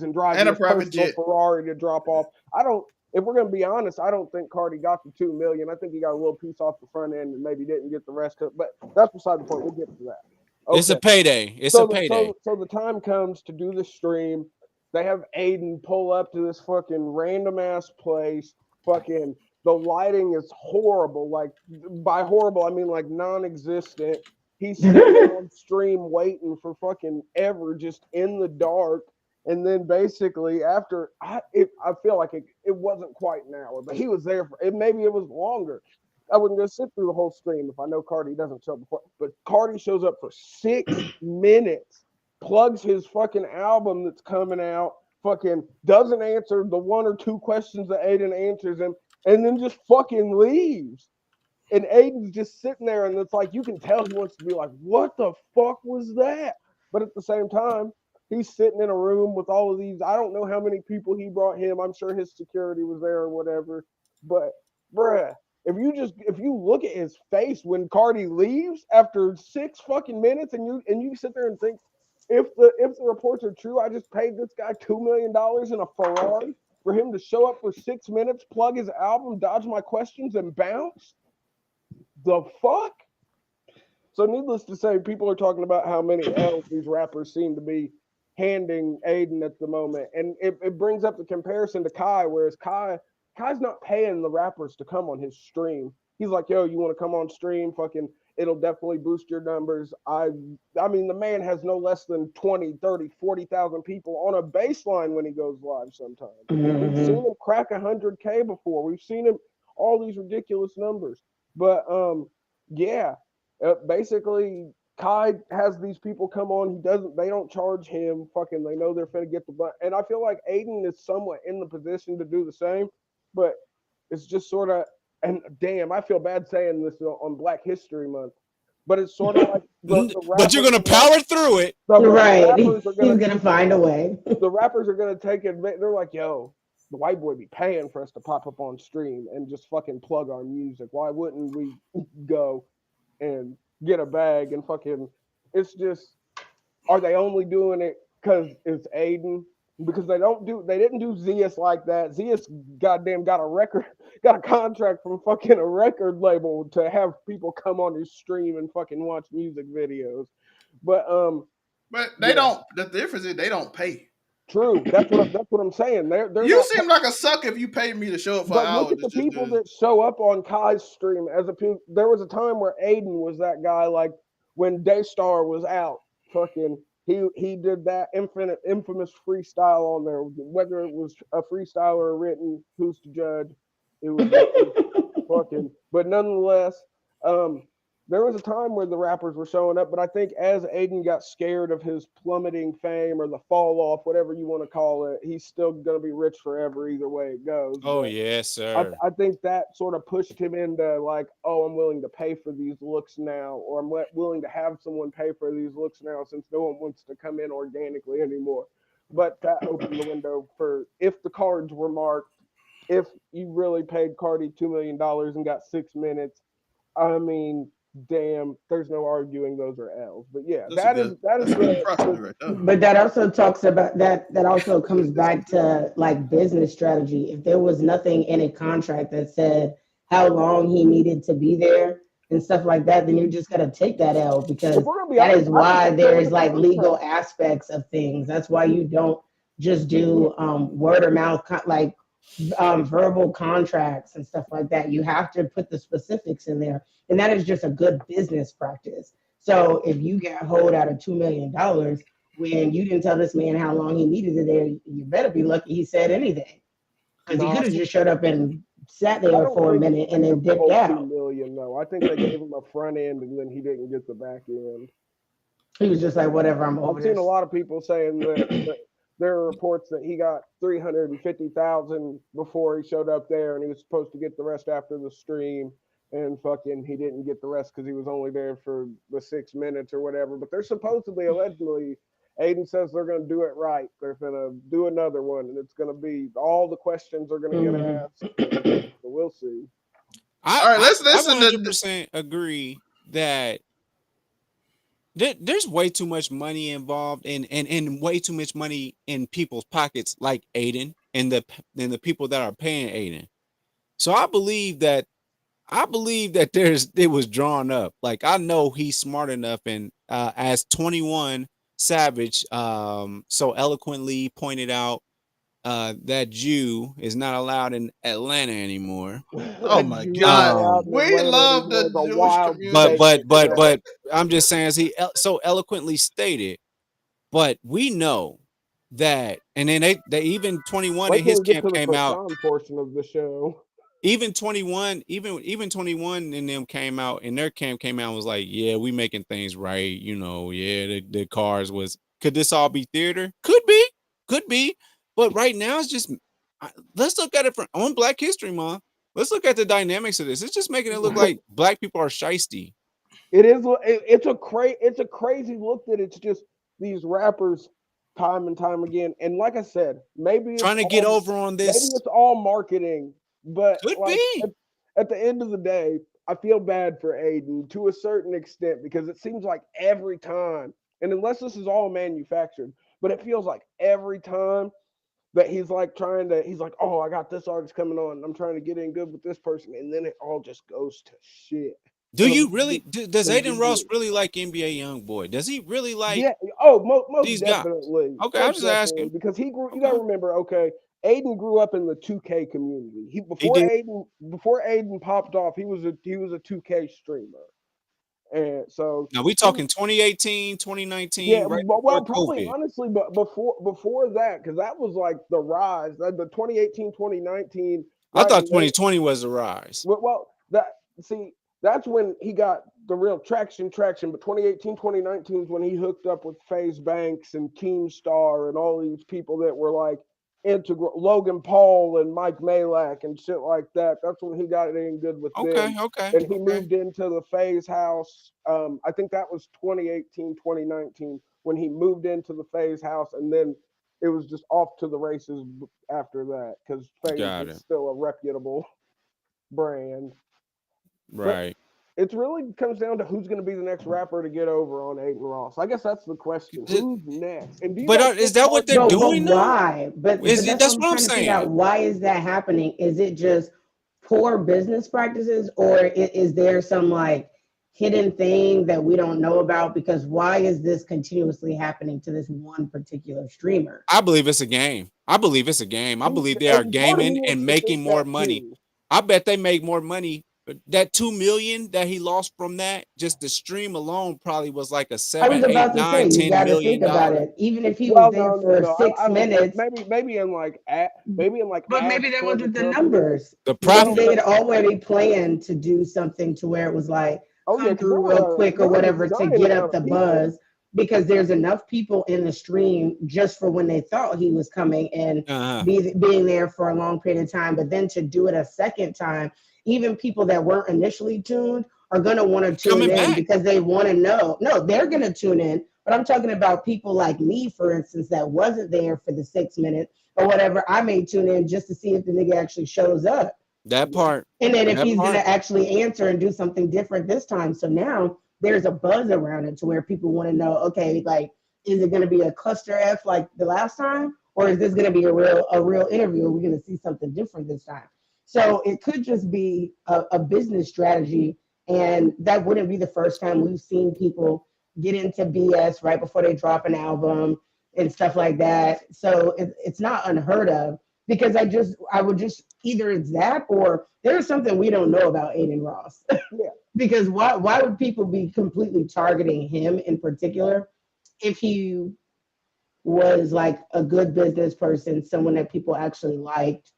C: and driving
A: And a
C: his
A: private
C: personal
A: jet.
C: Ferrari to drop off. If we're gonna be honest, I don't think Carti got the $2 million. I think he got a little piece off the front end and maybe didn't get the rest of it. But that's beside the point. We'll get to that. Okay.
B: It's a payday. It's a payday.
C: So the time comes to do the stream. They have Adin pull up to this fucking random ass place. Fucking the lighting is horrible. Like by horrible, I mean like non-existent. He's sitting on stream waiting for fucking ever, just in the dark. And then basically after, I feel like it wasn't quite an hour, but he was there for it. Maybe it was longer. I wouldn't go sit through the whole stream if I know Carti doesn't show up before. But Carti shows up for 6 minutes, plugs his fucking album that's coming out, fucking doesn't answer the 1 or 2 questions that Adin answers him, and then just fucking leaves. And Aiden's just sitting there, and it's like you can tell he wants to be like, "What the fuck was that?" But at the same time, he's sitting in a room with all of these. I don't know how many people he brought him. I'm sure his security was there or whatever. But bruh, if you look at his face when Carti leaves after 6 fucking minutes, and you sit there and think, if the reports are true, I just paid this guy $2 million in a Ferrari for him to show up for 6 minutes, plug his album, dodge my questions, and bounce. The fuck? So needless to say, people are talking about how many L's these rappers seem to be handing Adin at the moment. And it brings up the comparison to Kai, whereas Kai's not paying the rappers to come on his stream. He's like, yo, you want to come on stream? Fucking, it'll definitely boost your numbers. I mean, the man has no less than 20, 30, 40,000 people on a baseline when he goes live sometimes. We've seen him crack 100K before. We've seen him all these ridiculous numbers. But yeah, basically Kai has these people come on. They don't charge him. Fucking, they know they're finna get the butt. And I feel like Adin is somewhat in the position to do the same, but it's just sort of, and damn, I feel bad saying this on Black History Month, but it's sort of like
B: but you're gonna power through it,
D: right? He's gonna find a way.
C: The rappers are gonna take it. They're like, yo, the white boy be paying for us to pop up on stream and just fucking plug our music. Why wouldn't we go and get a bag and fucking? It's just, are they only doing it because it's Adin? Because they didn't do Zeus like that. Zeus goddamn got a contract from fucking a record label to have people come on his stream and fucking watch music videos. But
A: they don't. The difference is they don't pay.
C: True. That's what I'm saying.
A: You seem like a sucker if you paid me to show up for an hour.
C: Look at the people that show up on Kai's stream. There was a time where Adin was that guy, like when Daystar was out, fucking he did that infamous freestyle on there. Whether it was a freestyle or a written, who's to judge? It was fucking. But nonetheless, there was a time where the rappers were showing up, but I think as Adin got scared of his plummeting fame or the fall off, whatever you want to call it, he's still going to be rich forever either way it goes.
B: Oh, yes, sir.
C: I think that sort of pushed him into like, oh, I'm willing to pay for these looks now, or I'm willing to have someone pay for these looks now since no one wants to come in organically anymore. But that opened the window for, if the cards were marked, if you really paid Carti $2 million and got 6 minutes, I mean, damn, there's no arguing those are L's. But yeah, that is
A: right.
D: But that also talks about that also comes back to like business strategy. If there was nothing in a contract that said how long he needed to be there and stuff like that, then you just gotta take that L, because that is why there's like legal aspects of things. That's why you don't just do word of mouth like verbal contracts and stuff like that. You have to put the specifics in there, and that is just a good business practice. So if you get hold out of $2 million when you didn't tell this man how long he needed it there, you better be lucky he said anything, because he could have just showed up and sat there for a minute and then dipped out.
C: $2 million, no. I think they gave him a front end and then he didn't get the back end.
D: He was just like, whatever, I'm over
C: I've seen a lot of people saying that there are reports that he got $350,000 before he showed up there, and he was supposed to get the rest after the stream, and fucking he didn't get the rest because he was only there for the 6 minutes or whatever. But they're supposedly, allegedly, Adin says they're going to do it right. They're going to do another one, and it's going to be, all the questions are going to get asked. So we'll see.
A: All right, let's listen.
B: I 100% agree that there's way too much money involved and way too much money in people's pockets, like Adin and the people that are paying Adin. So I believe that it was drawn up. Like, I know he's smart enough, and as 21 Savage so eloquently pointed out, that Jew is not allowed in Atlanta anymore.
A: Oh my God, we love the Jewish community.
B: But I'm just saying, as he so eloquently stated. But we know that, and then they even 21 in his camp came out.
C: Portion of the show.
B: Even 21 in them came out, and their camp came out and was like, yeah, we making things right. You know, yeah, the cars was, could this all be theater? Could be. But right now it's just, let's look at it on Black History Month. Let's look at the dynamics of this. It's just making it look like black people are shiesty.
C: It is. It's a crazy look that it's just these rappers time and time again. And like I said, maybe
B: Trying to get over on this.
C: Maybe it's all marketing, but
B: Could
C: like
B: be.
C: at the end of the day, I feel bad for Adin to a certain extent because it seems like every time, and unless this is all manufactured, but it feels like every time that he's like he's like, oh, I got this artist coming on, and I'm trying to get in good with this person, and then it all just goes to shit.
B: Do you really? Does Adin Ross really like NBA YoungBoy? Does he really like?
C: Yeah. Oh, most
B: these guys?
C: definitely.
B: Okay, I'm just asking
C: because he grew. You gotta remember. Okay, Adin grew up in the 2K community. Before Adin popped off, he was a 2K streamer, and so
B: now we talking 2018, 2019.
C: Yeah,
B: right
C: well, probably
B: COVID.
C: honestly, but before that, because that was like the rise. The 2018, 2019.
B: I thought 2020 was the rise.
C: Well, that's when he got the real traction. But 2018, 2019 is when he hooked up with FaZe Banks and Keemstar and all these people that were like integral, Logan Paul and Mike Malak and shit like that. That's when he got in good with them.
B: Okay.
C: And he moved into the FaZe house. I think that was 2018, 2019 when he moved into the FaZe house, and then it was just off to the races after that because FaZe is still a reputable brand.
B: Right.
C: It really comes down to who's going to be the next rapper to get over on Adin Ross. I guess that's the question. Who's next? And
B: is that what they're doing?
D: But why? But
B: that's what I'm saying.
D: Why is that happening? Is it just poor business practices, or is there some like hidden thing that we don't know about? Because why is this continuously happening to this one particular streamer?
B: I believe it's a game. I believe they are gaming and making more money. I bet they make more money. That 2 million that he lost from that, just the stream alone probably was like a 7, 8, 9, $10 million.
D: About it. Even if he was there for 6 minutes,
C: maybe in like.
D: But maybe that wasn't the numbers.
B: The profit.
D: They had already planned to do something to where it was like come through real quick or whatever to get up the buzz. Because there's enough people in the stream just for when they thought he was coming and being there for a long period of time, but then to do it a second time. Even people that weren't initially tuned are going to want to tune in because they want to know. No, they're going to tune in. But I'm talking about people like me, for instance, that wasn't there for the 6 minutes or whatever. I may tune in just to see if the nigga actually shows up.
B: That part.
D: And then if he's going to actually answer and do something different this time. So now there's a buzz around it to where people want to know, okay, like, is it going to be a cluster F like the last time? Or is this going to be a real interview? Are we going to see something different this time? So it could just be a business strategy, and that wouldn't be the first time we've seen people get into BS right before they drop an album and stuff like that. So it's not unheard of because I would just either it's that or there's something we don't know about Adin Ross. Yeah. Because why would people be completely targeting him in particular if he was like a good business person, someone that people actually liked?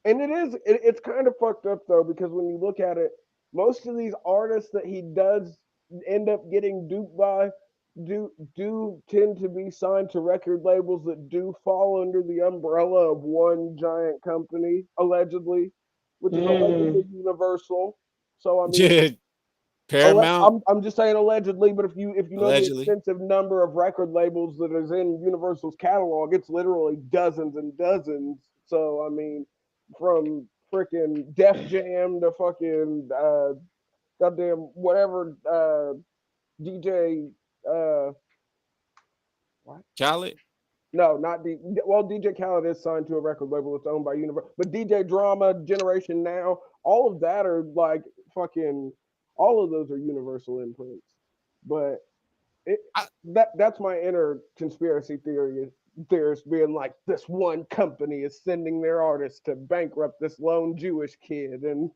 C: And it's kind of fucked up though, because when you look at it, most of these artists that he does end up getting duped by do tend to be signed to record labels that do fall under the umbrella of one giant company, allegedly, which is allegedly Universal. So I mean,
B: Paramount.
C: I'm just saying allegedly, but if you know the extensive number of record labels that is in Universal's catalog, it's literally dozens and dozens. So I mean, from freaking Def Jam to fucking goddamn whatever DJ what?
B: Khaled?
C: No, not DJ Khaled is signed to a record label that's owned by Universal, but DJ Drama, Generation Now, all of that are like fucking all of those are Universal imprints. But that's my inner conspiracy theorist being like, this one company is sending their artists to bankrupt this lone Jewish kid, and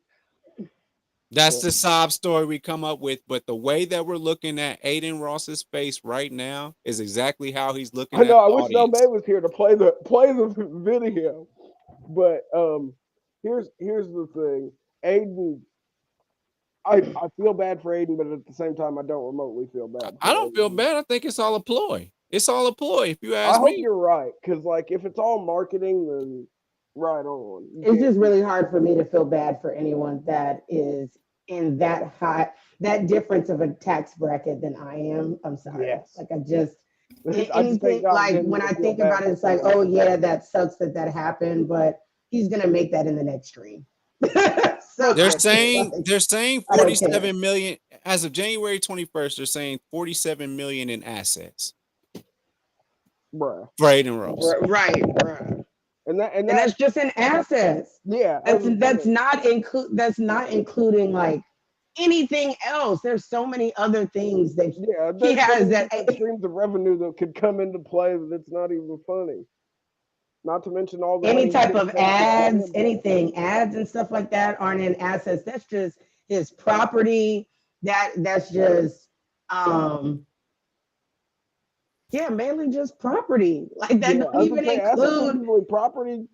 B: that's the sob story we come up with. But the way that we're looking at Adin Ross's face right now is exactly how he's looking. I know.
C: I wish Del May was here to play the video. But here's the thing, Adin. I feel bad for Adin, but at the same time, I don't remotely feel bad.
B: I don't feel bad. I think it's all a ploy. It's all a ploy, if you ask me.
C: I hope you're right, because like if it's all marketing, then Right on.
D: It's just really hard for me to feel bad for anyone that is in that difference of a tax bracket than I am. I'm sorry.
C: Yes.
D: Like I just
C: think
D: anything
C: God
D: like
C: didn't
D: when I
C: feel
D: think
C: bad
D: about it, it's like, oh yeah, that sucks that happened, but he's gonna make that in the next stream. So
B: They're
C: Yeah.
B: saying
D: like,
B: they're saying
D: I don't care.
B: 47 million as of January 21st. They're saying 47 million in assets
C: Bruh.
B: for Adin Ross.
D: Right, right.
C: And
D: And that's just in assets.
C: yeah.
D: That's not including like anything else. There's so many other things that
C: yeah.
D: he has that
C: streams of revenue that could come into play that it's not even funny. Not to mention all the
D: any
C: money
D: type of ads,
C: ads
D: ads and stuff like that aren't in assets. That's just his property. That's just mainly just property. Like that don't even include
C: property,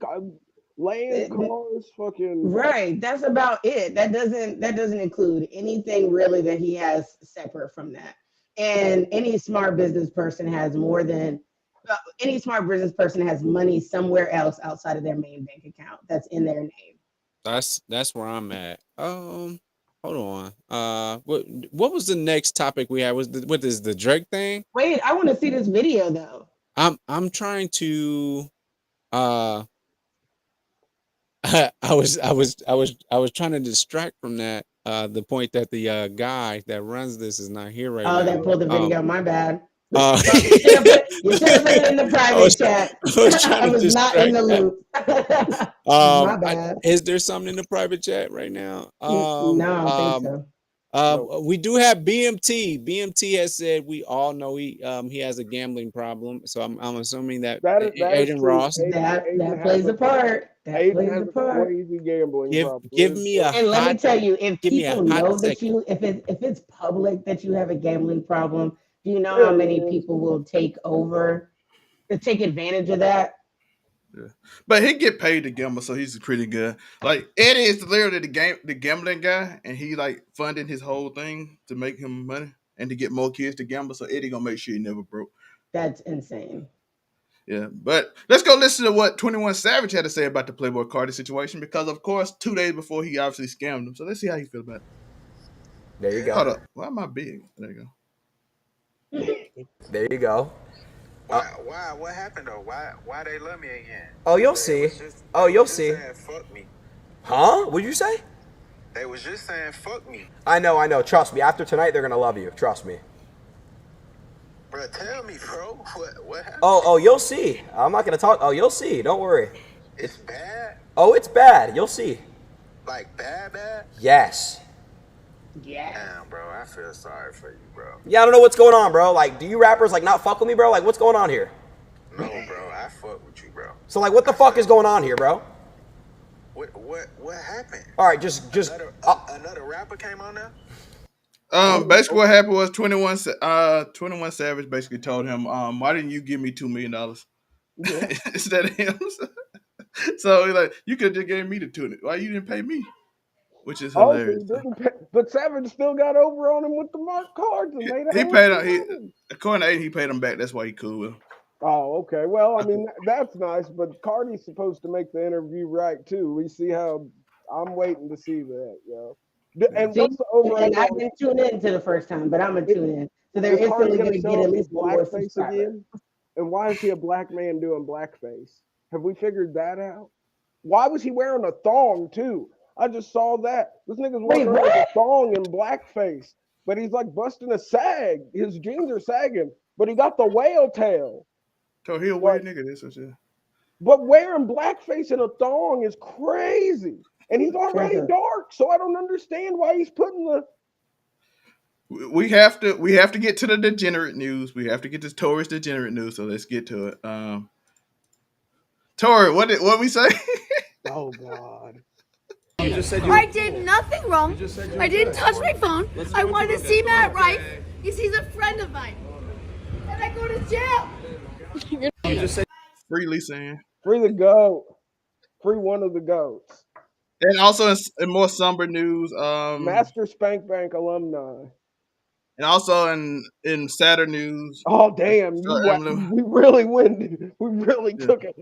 C: land, cars, fucking
D: right. That's about it. That doesn't include anything really that he has separate from that. And any smart business person has money somewhere else outside of their main bank account that's in their name.
B: That's where I'm at. Hold on. What was the next topic we had? What is the Drake thing?
D: Wait, I want to see this video though.
B: I'm trying to I was trying to distract from that the point that the guy that runs this is not here right now.
D: Oh, that pulled the video. My bad.
B: You
D: should have put it in the private chat.
B: I
D: was not in the loop. My bad.
B: Is there something in the private chat right now?
D: No, I don't think so.
B: We do have BMT. BMT has said we all know he has a gambling problem. So I'm assuming that Adin Ross
D: that plays a part. That plays a part.
C: Crazy gambling problem.
B: Give me a
D: and let me tell you, if people know that
B: second.
D: if it's public that you have a gambling problem, do you know how many people will take advantage of that?
A: Yeah. But he get paid to gamble, so he's pretty good. Like Eddie is literally the gambling guy, and he like funding his whole thing to make him money and to get more kids to gamble. So Eddie gonna make sure he never broke.
D: That's insane.
A: Yeah, but let's go listen to what 21 Savage had to say about the Playboi Carti situation, because of course 2 days before he obviously scammed him. So let's see how you feel about it.
F: There you go.
A: Hold up. Why am I big? There you
F: go. There you go.
G: Why? What happened though? Why they love me again?
F: Oh, you'll see. You'll see.
G: Fuck me.
F: Huh? What'd you say?
G: They was just saying fuck me.
F: I know. Trust me. After tonight, they're gonna love you. Trust me.
G: Bro, tell me, bro. What happened?
F: Oh, you'll see. I'm not gonna talk. Oh, you'll see. Don't worry.
G: It's bad?
F: Oh, it's bad. You'll see.
G: Like bad?
F: Yes.
D: Yeah.
G: Damn, bro. I feel sorry for you, bro.
F: Yeah, I don't know what's going on, bro. Like, do you rappers like not fuck with me, bro? Like, what's going on here?
G: No, bro. I fuck with you, bro.
F: So, like, what the fuck is going on here, bro?
G: What happened?
F: All right, just
G: another rapper came on now.
A: Basically what happened was 21 Savage basically told him, why didn't you give me $2 million instead of him? So he's like, you could have just gave me the $2. Why you didn't pay me? Which is hilarious.
C: But Savage still got over on him with the marked cards and made
A: he paid him. According to Aiden, he paid him back. That's why he cool with him.
C: Oh, okay. Well, I mean, that's nice, but Carti's supposed to make the interview right too. We see how I'm waiting to see that, yo. And what's the overall?
D: And I didn't tune in to the first time, but I'm gonna tune in. So they're instantly gonna get at least
C: blackface again. And why is he a black man doing blackface? Have we figured that out? Why was he wearing a thong too? I just saw that. This nigga's wearing a thong in blackface, but he's like busting a sag. His jeans are sagging, but he got the whale tail.
A: So he a weird nigga, this or shit.
C: But wearing blackface in a thong is crazy. And he's already dark, so I don't understand why he's putting the.
A: We have to get to the degenerate news. We have to get to Tori's degenerate news. So let's get to it. Tori, what we say?
C: Oh God.
H: You just said I did nothing wrong. I didn't touch my phone. I wanted to see Matt Rife because he's a friend of mine. And I go to jail.
F: You just said
A: free Lisa Ann.
C: Free the goat. Free one of the goats.
A: And also in more somber news,
C: Master Spank Bank alumni.
A: And also in Saturn news.
C: Oh damn! We really win. We really took it.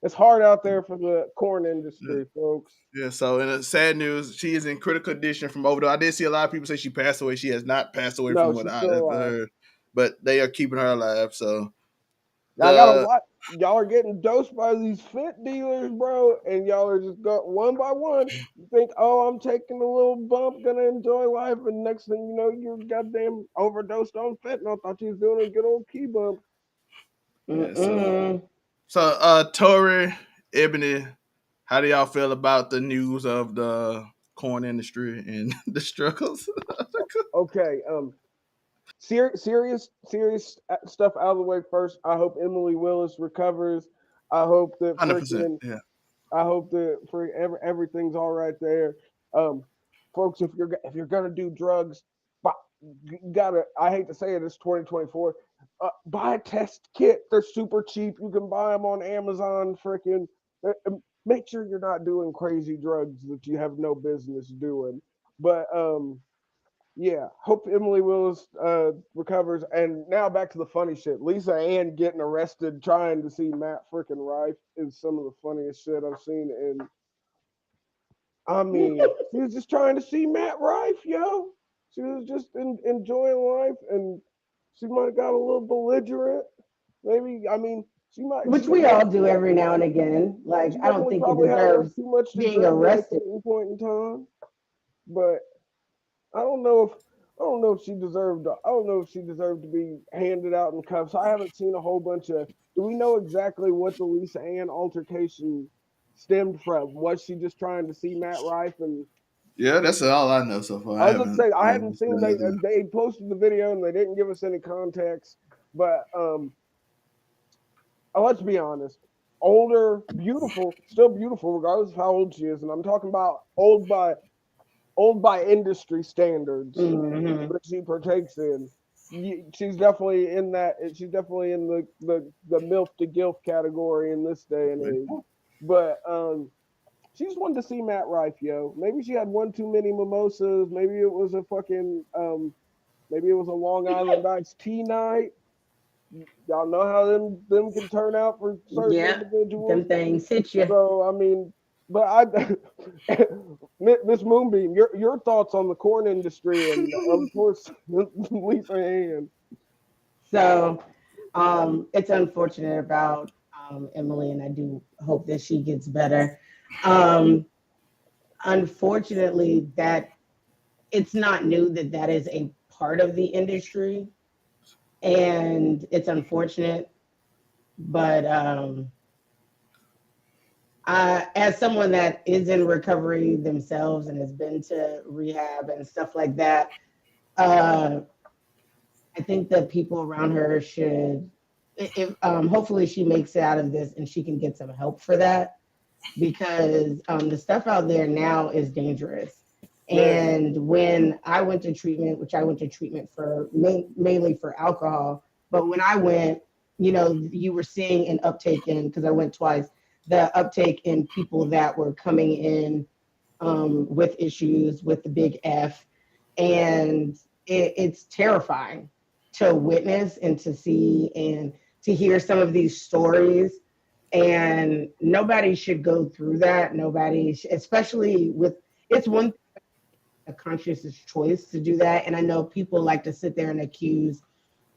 C: It's hard out there for the corn industry, folks.
A: Yeah. So in sad news, she is in critical condition from overdose. I did see a lot of people say she passed away. She has not passed away from what I heard, but they are keeping her alive. So
C: I gotta watch. Y'all are getting dosed by these fit dealers, bro, and y'all are just going one by one. You think, oh, I'm taking a little bump, gonna enjoy life, and next thing you know, you're goddamn overdosed on fentanyl. Thought you was doing a good old key bump.
A: Yeah, so Tori, Ebony, how do y'all feel about the news of the corn industry and the struggles?
C: Okay, serious stuff out of the way first. I hope Emily Willis recovers. I hope that
A: 100%. Yeah.
C: I hope that everything's all right there. Folks, if you're gonna do drugs, you gotta. I hate to say it, it's 2024. Buy a test kit. They're super cheap. You can buy them on Amazon. Freaking make sure you're not doing crazy drugs that you have no business doing. But yeah, hope Emily Willis recovers. And now back to the funny shit. Lisa Ann getting arrested trying to see Matt freaking Rife is some of the funniest shit I've seen. And I mean, she was just trying to see Matt Rife, yo. She was just enjoying life, and she might have got a little belligerent. Maybe, I mean, she might.
D: Which we all do every now and again. Like, I don't think it deserves
C: too much
D: being arrested.
C: At one point in time, but I don't know if she deserved. I don't know if she deserved to be handed out in cuffs. I haven't seen a whole bunch of. Do we know exactly what the Lisa Ann altercation stemmed from? Was she just trying to see Matt Rife? And
A: yeah, that's all I know so far.
C: I was going to say I hadn't seen they posted the video and they didn't give us any context. But let's be honest, older, beautiful, still beautiful regardless of how old she is, and I'm talking about old by industry standards that she partakes in. She's definitely in that. She's definitely in the MILF to GILF category in this day and age. But she just wanted to see Matt Rife, yo. Maybe she had one too many mimosas. Maybe it was a fucking maybe it was a Long Island iced tea night. Y'all know how them can turn out for certain individuals.
D: Them things hit you.
C: So I mean, but Miss Moonbeam, your thoughts on the corn industry and of course Lisa Ann.
D: So it's unfortunate about Emily, and I do hope that she gets better. Unfortunately, that it's not new that is a part of the industry, and it's unfortunate, but as someone that is in recovery themselves and has been to rehab and stuff like that, I think that people around her should, hopefully she makes it out of this and she can get some help for that, because the stuff out there now is dangerous. And when I went to treatment, which I went to treatment for mainly for alcohol, but when I went, you were seeing an uptake in, because I went twice, the uptake in people that were coming in with issues with the big F. And it's terrifying to witness and to see and to hear some of these stories. And nobody should go through that. Especially with, it's one a conscious choice to do that. And I know people like to sit there and accuse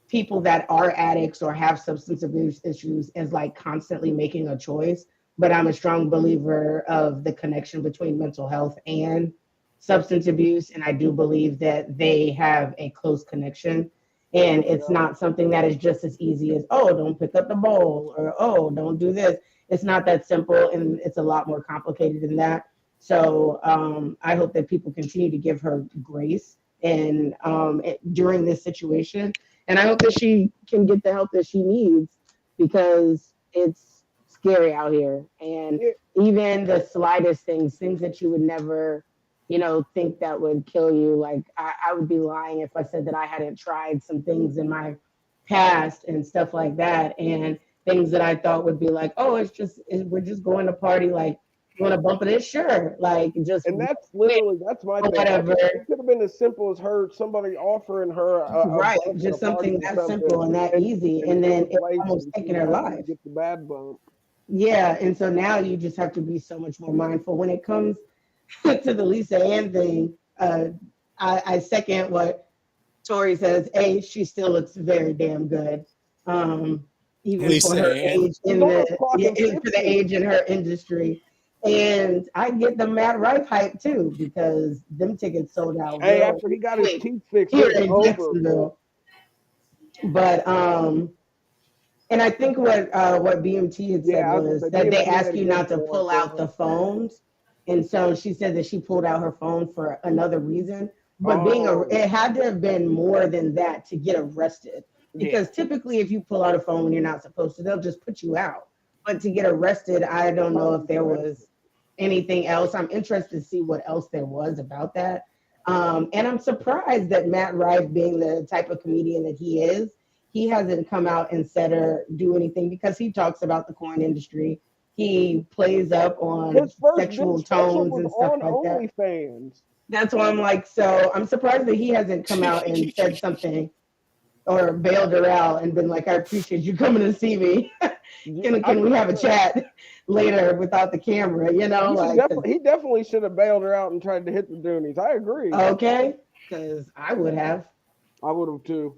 D: people that are addicts or have substance abuse issues as like constantly making a choice. But I'm a strong believer of the connection between mental health and substance abuse. And I do believe that they have a close connection. And it's not something that is just as easy as, oh, don't pick up the bowl, or, oh, don't do this. It's not that simple, and it's a lot more complicated than that. So I hope that people continue to give her grace and during this situation. And I hope that she can get the help that she needs, because it's scary out here. And even the slightest things that you would never, think that would kill you. Like I would be lying if I said that I hadn't tried some things in my past and stuff like that. And things that I thought would be like, oh, we're just going to party. Like You want to bump it? Sure. Like just
C: And that's literally my thing.
D: whatever.
C: It could have been as simple as somebody offering her
D: right,
C: bump
D: just
C: at a
D: something
C: party or
D: that simple and that easy, and then it's almost taking her life.
C: Get the bad bump.
D: Yeah, and so now you just have to be so much more mindful when it comes to the Lisa Ann thing. I second what Tori says. She still looks very damn good. Even
B: Lisa
D: for her
B: Ann.
D: age even for the age in her industry. And I get the Matt Rife hype too, because them tickets sold out.
C: Hey, after he got his teeth fixed,
D: here
C: it's
D: in
C: over.
D: Jacksonville. But and I think what BMT had said was that they ask you not to pull out the phones. And so she said that she pulled out her phone for another reason. But it had to have been more than that to get arrested. Because typically if you pull out a phone when you're not supposed to, they'll just put you out. But to get arrested, I don't know if there was anything else. I'm interested to see what else there was about that. And I'm surprised that Matt Rife, being the type of comedian that he is, he hasn't come out and said or do anything, because he talks about the porn industry. He plays up on sexual tones and stuff like that.
C: OnlyFans.
D: That's why I'm like, so I'm surprised that he hasn't come out and said something or bailed her out and been like, I appreciate you coming to see me. Can we have a chat later without the camera? You know,
C: he definitely should have bailed her out and tried to hit the Doonies. I agree.
D: Okay, because I would have.
C: I would have too.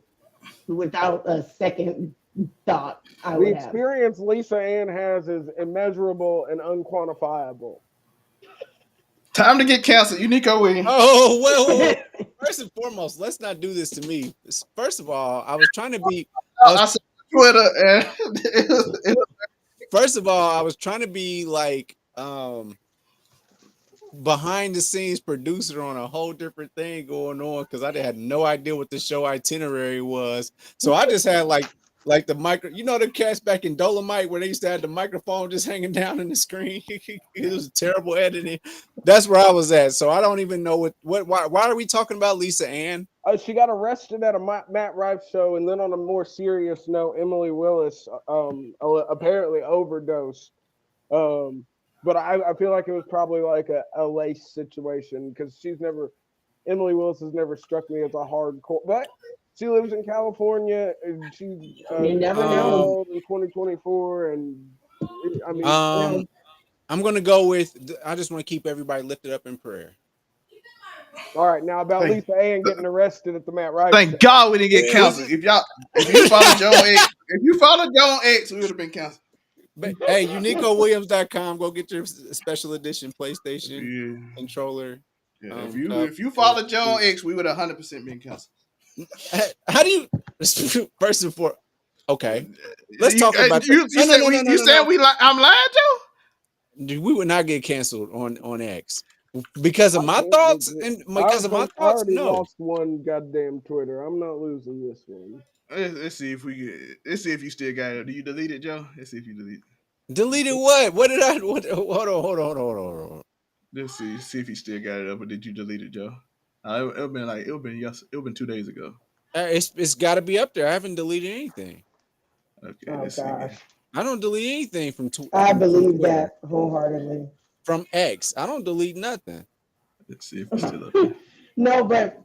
D: Without a second thought, I
C: would have. The experience Lisa Ann has is immeasurable and unquantifiable.
A: Time to get canceled. Uniqo Williams.
B: Oh, well. First and foremost, let's not do this to me. First of all, I was trying to be.
A: I said Twitter and
B: first of all, I was trying to be like behind the scenes producer on a whole different thing going on, because I had no idea what the show itinerary was. So I just had like the micro, the cats back in Dolomite where they used to have the microphone just hanging down in the screen. It was terrible editing. That's where I was at. So I don't even know why are we talking about Lisa Ann?
C: She got arrested at a Matt Rife show, and then on a more serious note, Emily Willis apparently overdosed. But I feel like it was probably like a lace situation, because Emily Willis has never struck me as a hardcore, but she lives in California, and she
D: you never know
C: in 2024, and I mean,
B: I'm gonna go with. I just want to keep everybody lifted up in prayer.
C: All right, now about Lisa Ann getting arrested at the Matt Rife.
A: Thank God we didn't get canceled. If you followed Joe X, we would have been canceled.
B: But hey, UnicoWilliams.com. Go get your special edition PlayStation controller.
A: Yeah, if you followed Joe X, we would have 100% been canceled.
B: How do you? First and foremost, okay. Let's talk about.
A: You said I'm lying, Joe?
B: We would not get canceled on X because of my thoughts and because of my thoughts.
C: I already
B: no.
C: lost one goddamn Twitter. I'm not losing this one.
A: Let's see if you still got it. Do you delete it, Joe? Let's see if you delete it.
B: Deleted what? What did I? Hold on.
A: Let's see if you still got it up. Or did you delete it, Joe? It'll been 2 days ago.
B: It's got to be up there. I haven't deleted anything.
A: Okay.
D: Oh gosh.
B: I don't delete anything from Twitter.
D: I believe that wholeheartedly.
B: From X, I don't delete nothing.
A: Let's see if it's still up there.
D: No, but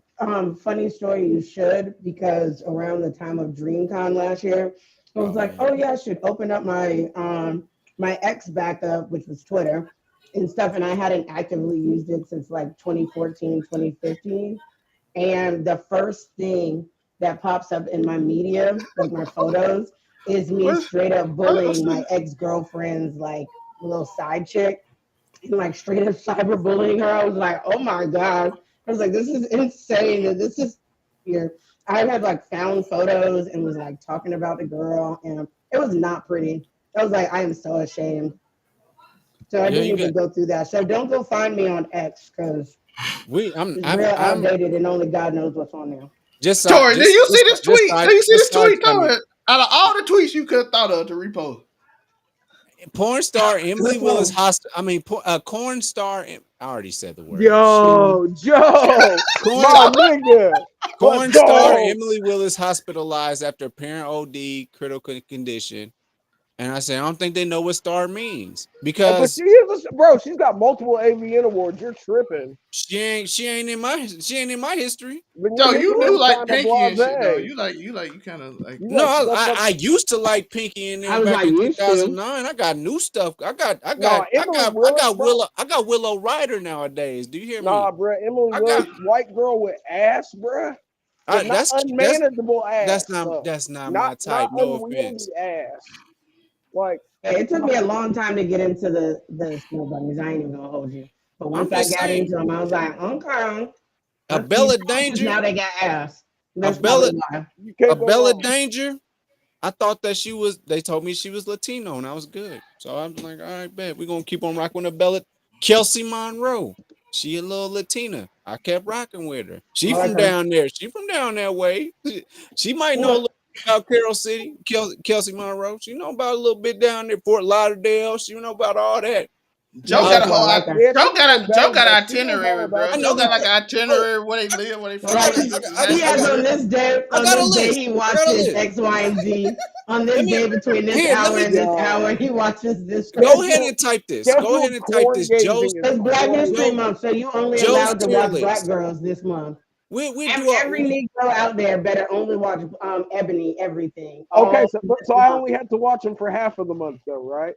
D: funny story. You should, because around the time of DreamCon last year, I was like, oh yeah, I should open up my my X backup, which was Twitter and stuff, and I hadn't actively used it since like 2014, 2015. And the first thing that pops up in my media, like my photos, is me straight up bullying my ex-girlfriend's like little side chick, and like straight up cyberbullying her. I was like, oh my God. I was like, this is insane. This is weird. I had like found photos and was like talking about the girl, and it was not pretty. I was like, I am so ashamed. So I didn't even go through that. So don't go find me on X, because I'm outdated and only God knows what's on there.
A: Tori, did you see this tweet? Did you see this tweet? Tori, out of all the tweets you could have thought of to repost.
B: Porn star Emily Willis corn star. I already said the word.
C: Yo, Joe, my nigga.
B: Porn star Emily Willis hospitalized after apparent OD, critical condition. And I said, I don't think they know what star means
C: But
B: because
C: she is, bro. She's got multiple AVN awards. You're tripping.
B: she ain't in my history.
C: But
A: Yo,
C: your
A: you
C: history
A: do
C: is
A: like
C: kind of
A: Pinky and shit though.
C: blasé.
A: You kind of like.
C: You
B: No,
C: like
B: I used to like Pinky and
D: I
B: them
D: was
B: back
D: like,
B: in
D: you should.
B: 2009. I got new stuff. I got
C: Emily Willis, bro.
B: I got Willow Ryder nowadays. Do you hear me?
C: Nah, bro. Emily
B: I
C: Willis,
B: got
C: white girl with ass, bro. But not unmanageable ass.
B: that's not my
C: Not
B: type. No
C: unwieldy
B: offense.
C: ass. Like
D: Hey, it took me a long time to get into the snow bunnies. I ain't even gonna hold you. But once I
B: just
D: got
B: saying.
D: into them, I was like, okay.
B: A Bella Danger.
D: Now they got ass. That's
B: Bella-
D: probably why.
C: you can't
B: A
C: go
B: Bella
C: wrong.
B: Danger. I thought that she was. They told me she was Latino, and I was good. So I'm like, all right, bet we're gonna keep on rocking with Bella. Kelsey Monroe. She a little Latina. I kept rocking with her. She from down there. She from down that way. She might know a little about Carroll City. Kelsey Monroe. She know about a little bit down there. Fort Lauderdale. She know about all that.
A: Joe got a whole.
C: Yeah,
A: Joe got
C: I
A: itinerary, bro.
C: know
A: Joe got
B: that.
A: like an itinerary where they live, where they from.
D: Right. He has on this day.
B: I
D: On
B: got a
D: this day,
B: list.
D: he
B: I got a
D: watches
B: list.
D: X, Y, and Z. On this day, between this hour and this hour, he watches this.
B: Go ahead and type this. Go ahead and type this. Joe's.
D: It's Black History Month, so you only
B: Joe's
D: allowed to
B: tier
D: watch
B: list.
D: black girls this month.
B: We do
D: Every Negro out there better only watch Ebony everything.
C: Okay, so I only had to watch them for half of the month, though, right?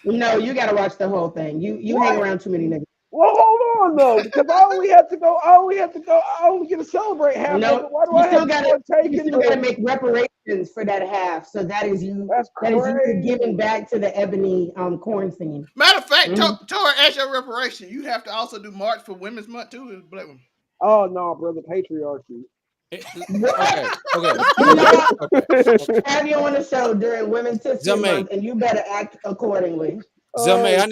D: No, you got to watch the whole thing. You hang around too many niggas.
C: Well, hold on though, because I only get to celebrate half of it. Why do I have to take
D: You still got to make reparations for that half. So that is you.
C: That's
D: that is you
C: crazy.
D: giving back to the Ebony corn scene.
A: Matter of fact, toward as your reparation, you have to also do March for Women's Month too. Is Black women.
C: Oh no, brother, patriarchy.
B: Okay.
D: Have you on the show during Women's History Month, and you better act accordingly.
B: Zelmay, I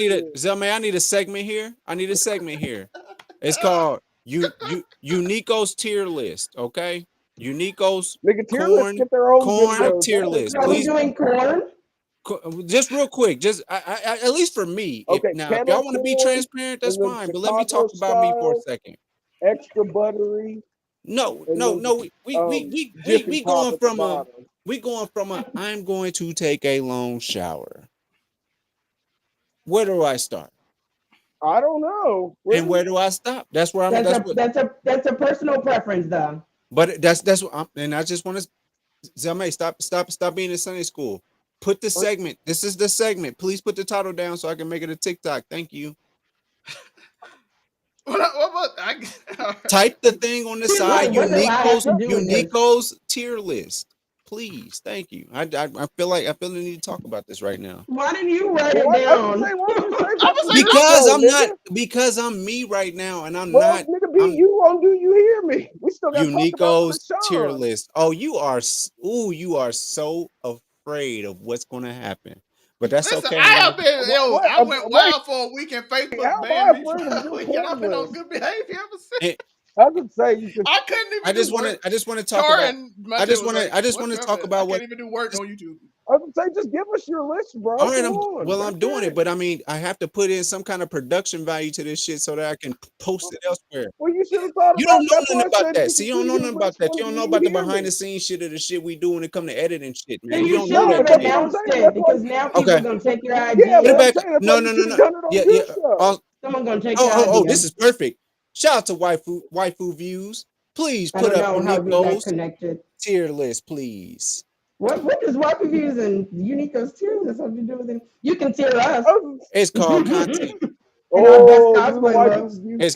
B: need a segment here. It's called Uniqo's tier list. Okay, Uniqo's corn tier list.
D: Are we doing corn?
B: Just real quick, just I, at least for me.
C: Okay,
B: Now, if y'all want to be transparent, that's fine. But let me talk about me for a second.
C: Extra buttery.
B: No. We going from a I'm going to take a long shower. Where do I start?
C: I don't know.
B: And where do I stop? That's where I'm.
D: That's a personal preference, though.
B: But that's what I'm, and I just want to. Zelmay, stop being in Sunday school. Put the segment. This is the segment. Please put the title down so I can make it a TikTok. Thank you. Type the thing on the side. Uniqo's tier list. Please, thank you. I feel the need to talk about this right now.
D: Why didn't you write it down?
B: Because I'm me right now, and I'm
C: well,
B: not.
C: Nigga, be you on Do You Hear Me? We still got
B: Uniqo's tier list. Oh, you are so afraid of what's going to happen. But that's okay.
A: I went wild for a week in Facebook. I've been on good behavior ever since.
C: I could say you could.
A: I couldn't even.
B: I just want to talk about. I just want to talk about what.
A: I can't even do work on YouTube.
C: I would say just give us your list, bro.
B: All right, I'm doing it, but I mean, I have to put in some kind of production value to this shit so that I can post it elsewhere.
C: Well, you should have thought.
B: You don't know nothing about that. See, you don't know nothing about that. You don't know about the behind the scenes shit of the shit we do when it come to editing shit, man. You don't know that.
D: Because now people are gonna take your idea.
B: Put it back. No. Yeah.
D: Someone's gonna take your idea.
B: Oh, this is perfect. Shout out to Waifu Views. Please put up Uniqo's tier list, please.
D: What does Waifu Views and Uniqo's tier list have to do with it? You can tier us.
B: It's called content. It's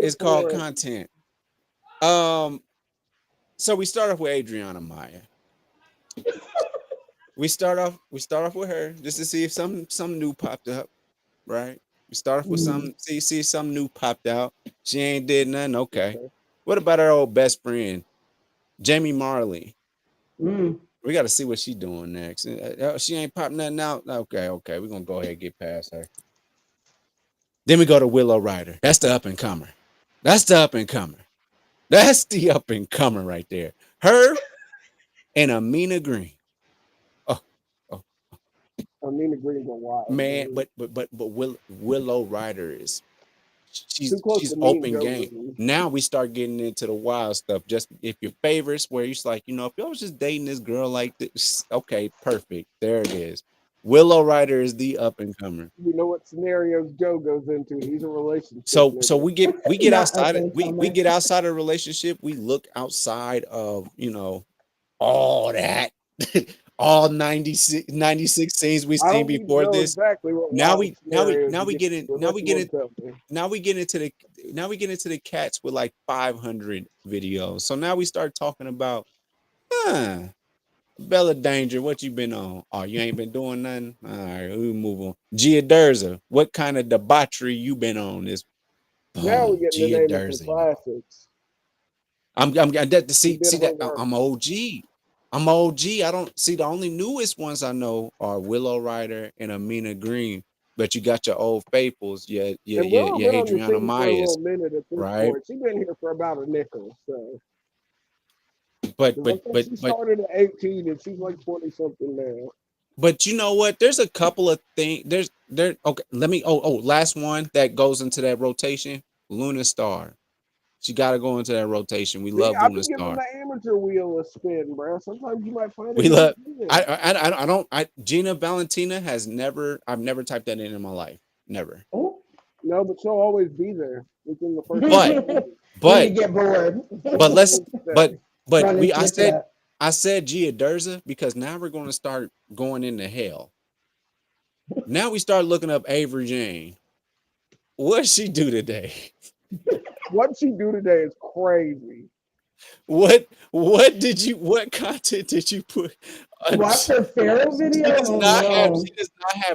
B: called content. So we start off with Adriana Maya. We start off with her just to see if some new popped up, right? We start off with see some new popped out. She ain't did nothing. Okay. What about our old best friend, Jamie Marley? We got to see what she doing next. She ain't popped nothing out. Okay. We're gonna go ahead and get past her. Then we go to Willow Ryder. That's the up and comer. That's the up and comer right there. Her and Amina Green.
C: Amina Green go wild.
B: Man, but Willow Ryder is
C: Too close
B: she's
C: to me and
B: open
C: Joe
B: game.
C: Budden.
B: Now we start getting into the wild stuff. Just if your favorites, where you're like, if I was just dating this girl like this, okay, perfect. There it is. Willow Ryder is the up and comer.
C: You know what scenarios Joe goes into? He's a relationship.
B: So
C: nigga.
B: we get
D: Not
B: outside
D: up
B: of
D: and
B: we
D: comer.
B: get outside of a relationship. We look outside of all that, all 96 scenes we've
C: I
B: seen
C: don't need to
B: before
C: know
B: this.
C: exactly what
B: Now
C: wild
B: we
C: scenarios you
B: get
C: into,
B: in now
C: unless
B: we
C: you
B: get
C: wanna
B: in
C: tell me.
B: now we get into the cats with like 500 videos. So now we start talking about, Bella Danger, what you been on? Oh, you ain't been doing nothing. All right, we move on. Gia Durza, what kind of debauchery you been on? This
C: Now we get in the
B: Gia
C: name of some
B: Durza.
C: classics.
B: I'm that see
C: You did
B: that
C: homework.
B: I'm OG. I'm OG. I don't see the only newest ones I know are Willow Ryder and Amina Green. But you got your old faithfuls,
C: And Willow been on the
B: Adriana
C: scene for a
B: Myers,
C: little minute at this
B: right?
C: point. She been here for about a nickel. So
B: But
C: 'cause I think she started at 18 and she's like 20 something now.
B: But you know what? There's a couple of things. Okay. Let me. Last one that goes into that rotation. Luna Star. She got to go into that rotation. We love
C: I've
B: Luna
C: been giving
B: Star.
C: the amateur wheel a spin, bro. Sometimes you might find
B: We
C: it.
B: love. I don't. Gina Valentina has never. I've never typed that in my life. Never.
C: Oh, no, but she'll always be there within the first.
D: When
B: But
D: you get bored.
B: but
D: Run and switch it up.
B: I said Gia Durza because now we're going to start going into hell. Now we start looking up Avery Jane. What'd she do today?
C: What she do today is crazy.
B: What content did you put?
D: Watch her Pharaoh video.
B: She does not have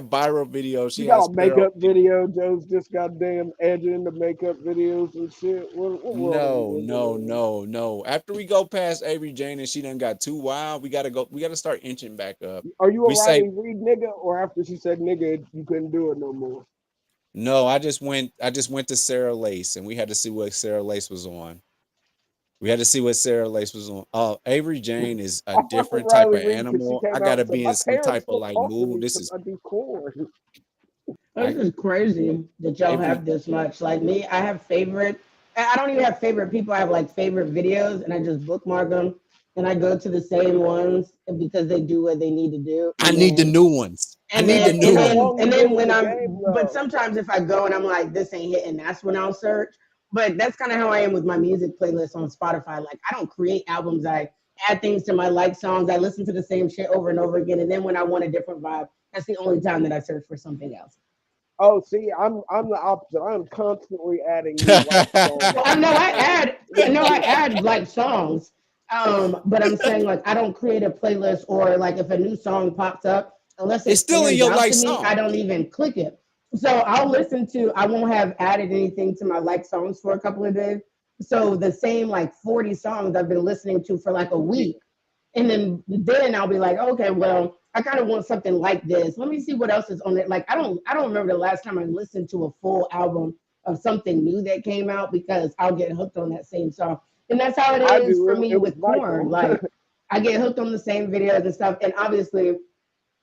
B: viral videos.
C: She got a makeup video. Joe's just goddamn edging the makeup videos and shit.
B: No. After we go past Avery Jane and she done got too wild, we gotta start inching back up.
C: Are you a Riley Reid nigga, or after she said nigga, you couldn't do it no more?
B: No, I just went to Sarah Lace and we had to see what Sarah Lace was on. Avery Jane is a different type of animal. I gotta be in some type of like mood. This is
D: crazy that y'all have this much. Like me, I have favorite. I don't even have favorite people. I have like favorite videos, and I just bookmark them, and I go to the same ones because they do what they need to do.
B: I need the new ones. And then
D: when but sometimes if I go and I'm like, this ain't hitting, that's when I'll search. But that's kind of how I am with my music playlist on Spotify. Like, I don't create albums. I add things to my like songs. I listen to the same shit over and over again. And then when I want a different vibe, that's the only time that I search for something else.
C: Oh, see, I'm the opposite. I'm constantly adding new like songs.
D: I add like songs. But I'm saying like I don't create a playlist or like if a new song pops up, unless it's still in your like song, I don't even click it. So I won't have added anything to my like songs for a couple of days. So the same like 40 songs I've been listening to for like a week. And then I'll be like, okay, well, I kind of want something like this. Let me see what else is on it. Like, I don't remember the last time I listened to a full album of something new that came out because I'll get hooked on that same song. And that's how it is for me with Korn. Like, I get hooked on the same videos and stuff. And obviously,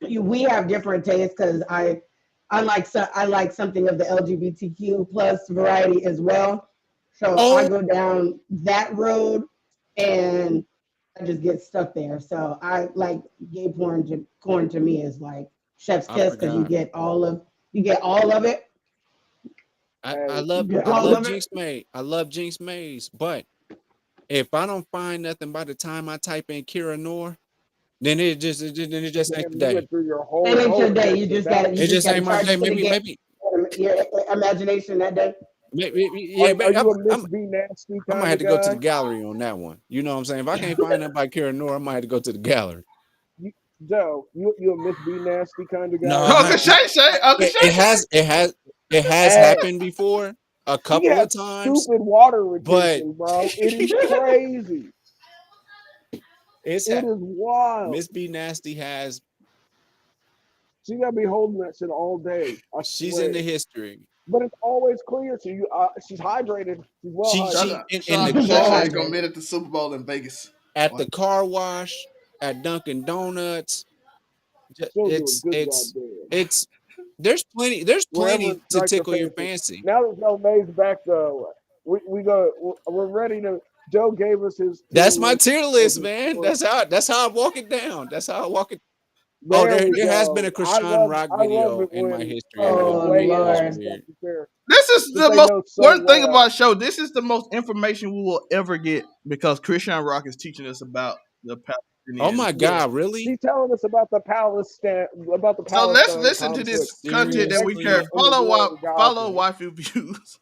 D: we have different tastes because I like something of the LGBTQ plus variety as well. So I go down that road and I just get stuck there. So I like gay porn. Korn to me is like chef's kiss because you get all of it.
B: I love Jinx Maze. I love Jinx Maze. But if I don't find nothing by the time I type in Kira Noor, then it just ain't the day.
D: It ain't your day. You just got. It just ain't my day. Maybe your imagination that day.
B: I might have to go to the gallery on that one. You know what I'm saying? If I can't find that by Kira Noor, I might have to go to the gallery.
C: Joe, you a Miss B Nasty kind of guy?
B: No, it has happened before a couple of times.
C: Stupid water retention, bro. It is crazy. It is wild.
B: Miss B Nasty has.
C: She gotta be holding that shit all day.
B: She's in the history.
C: But it's always clear to you. She's hydrated. She's well hydrated.
A: In the car, she's gonna meet at the Super Bowl in Vegas.
B: At the car wash, at Dunkin' Donuts. It's There's plenty
C: Wherever
B: to
C: strikes a
B: tickle your
C: fancy.
B: fancy.
C: Now that Joe May's back, though, we're ready to. Joe gave us his.
B: That's my tier list,
C: of-
B: man. That's how I walk it down. That's how I walk it.
C: There we
B: there has
C: go.
B: been a
C: I
B: Chrisean Rock
C: love
B: video
C: it
B: in my
C: when
B: history.
D: Oh,
C: Way
D: Lord.
C: there.
A: This is
C: That
A: the
C: they
A: most
C: know so
A: one thing
C: well.
A: about the show. This is the most information we will ever get because Chrisean Rock is teaching us about the Palestinians.
B: Oh my God, really?
C: He's telling us about the Palestine.
A: So let's listen to this content that we care. Follow waifu views.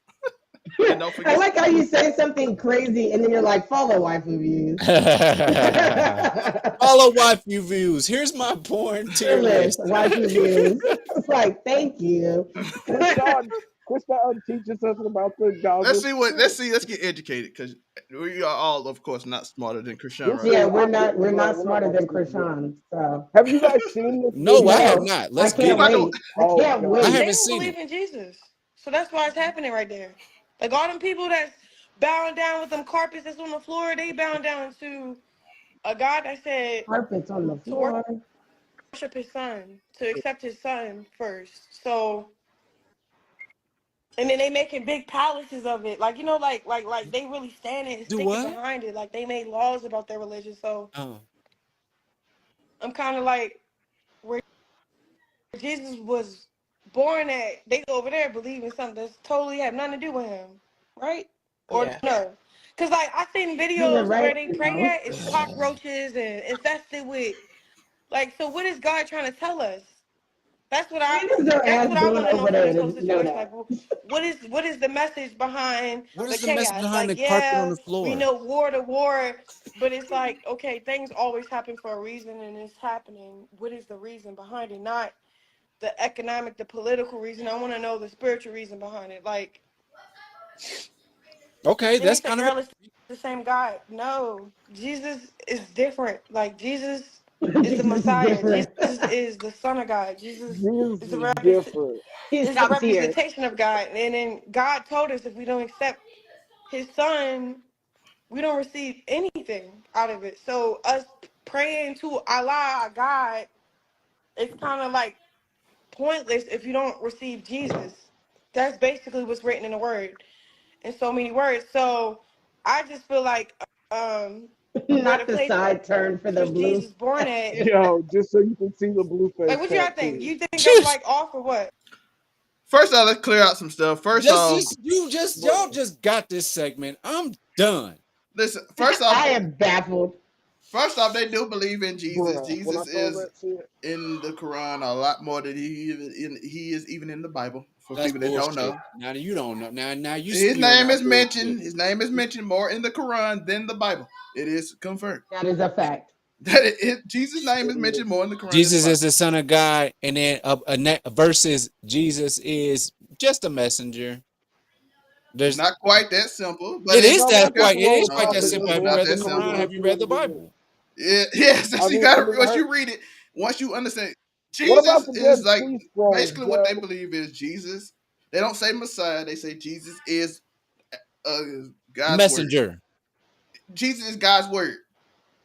A: And don't
D: I
A: forget.
D: like how you say something crazy and then you're like, follow waifu views.
B: Follow waifu views. Here's my porn tier list.
D: Waifu views. It's like, thank you.
C: Chrisean teaches us about the Gaza.
A: Let's get educated because we are all, of course, not smarter than Chrisean. Right?
D: Yeah, we're not smarter than Chrisean. So
C: have you guys seen this?
B: No, I have not. Let's
D: can't wait. I can't wait.
B: I
I: They
B: haven't
I: don't
B: seen
I: believe
B: it.
I: in Jesus, so that's why it's happening right there. Like all them people that's bowing down with them carpets that's on the floor, they bowing down to a God that said
D: carpets on the floor.
I: Worship his son, to accept his son first. So, and then they making big palaces of it, like like they really standing and sticking behind it. Like they made laws about their religion. So I'm kind of like where Jesus was born at. They go over there believing something that's totally have nothing to do with him, right? Or no? Because like I seen videos where they pray at is cockroaches and infested with. Like, so what is God trying to tell us? That's what I want to know from this whole situation. Like, what is the message behind the chaos? Like, we know war to war, but it's like, okay, things always happen for a reason, and it's happening. What is the reason behind it? Not the economic, the political reason. I want to know the spiritual reason behind it. Like,
B: okay, that's kind of
I: the same God. No, Jesus is different. Like Jesus is the Messiah. Jesus is the Son of God. Jesus is the representation of God. And then God told us if we don't accept his son, we don't receive anything out of it. So us praying to Allah, God, it's kind of like pointless if you don't receive Jesus. That's basically what's written in the word in so many words. So I just feel like
D: not the side turn for the blue.
I: Jesus born at.
C: Yo, just so you can see the blue face.
I: Like, what y'all think? You think I'm like off or what?
A: First off, let's clear out some stuff.
B: y'all just got this segment. I'm done.
A: Listen, first off,
D: I am baffled.
A: First off, they do believe in Jesus. Jesus is in the Quran a lot more than he is even in the Bible. For people that don't know.
B: Now you don't know. Now you.
A: His name is mentioned. His name is mentioned more in the Quran than the Bible. It is confirmed.
D: That is a fact.
A: Jesus' name is mentioned more in the Quran.
B: Jesus is the Son of God, and then versus Jesus is just a messenger.
A: There's not quite that simple. But
B: it is quite that simple. Have you read the Quran? Have you read the Bible?
A: Yes. You got to once you read it, once you understand. Jesus is like basically what they believe is Jesus. They don't say Messiah. They say Jesus is God's
B: messenger.
A: Word. Jesus is God's word,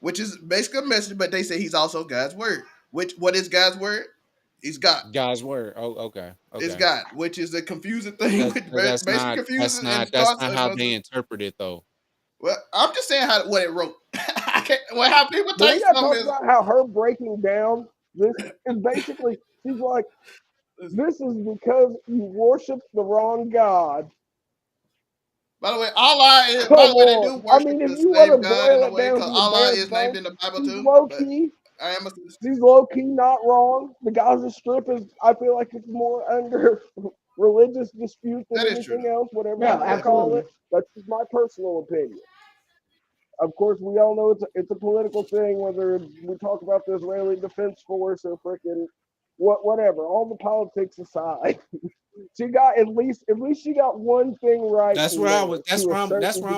A: which is basically a messenger. But they say he's also God's word. What is God's word? He's God.
B: God's word. Oh, okay.
A: It's God, which is a confusing thing.
B: That's not how they interpret it, though.
A: Well, I'm just saying what it wrote. How people take
C: something. About how her breaking down this is basically, she's like, this is because you worship the wrong God.
A: By the way, Allah is. By the way, they do worship the same God in a way because Allah is named in the Bible too.
C: Low key, she's low key not wrong. The Gaza Strip is, I feel like it's more under religious dispute than anything else, whatever you call it. That's just my personal opinion. Of course, we all know it's a political thing, whether we talk about the Israeli Defense Force or freaking whatever. All the politics aside, she got at least she got one thing right.
B: That's where I'm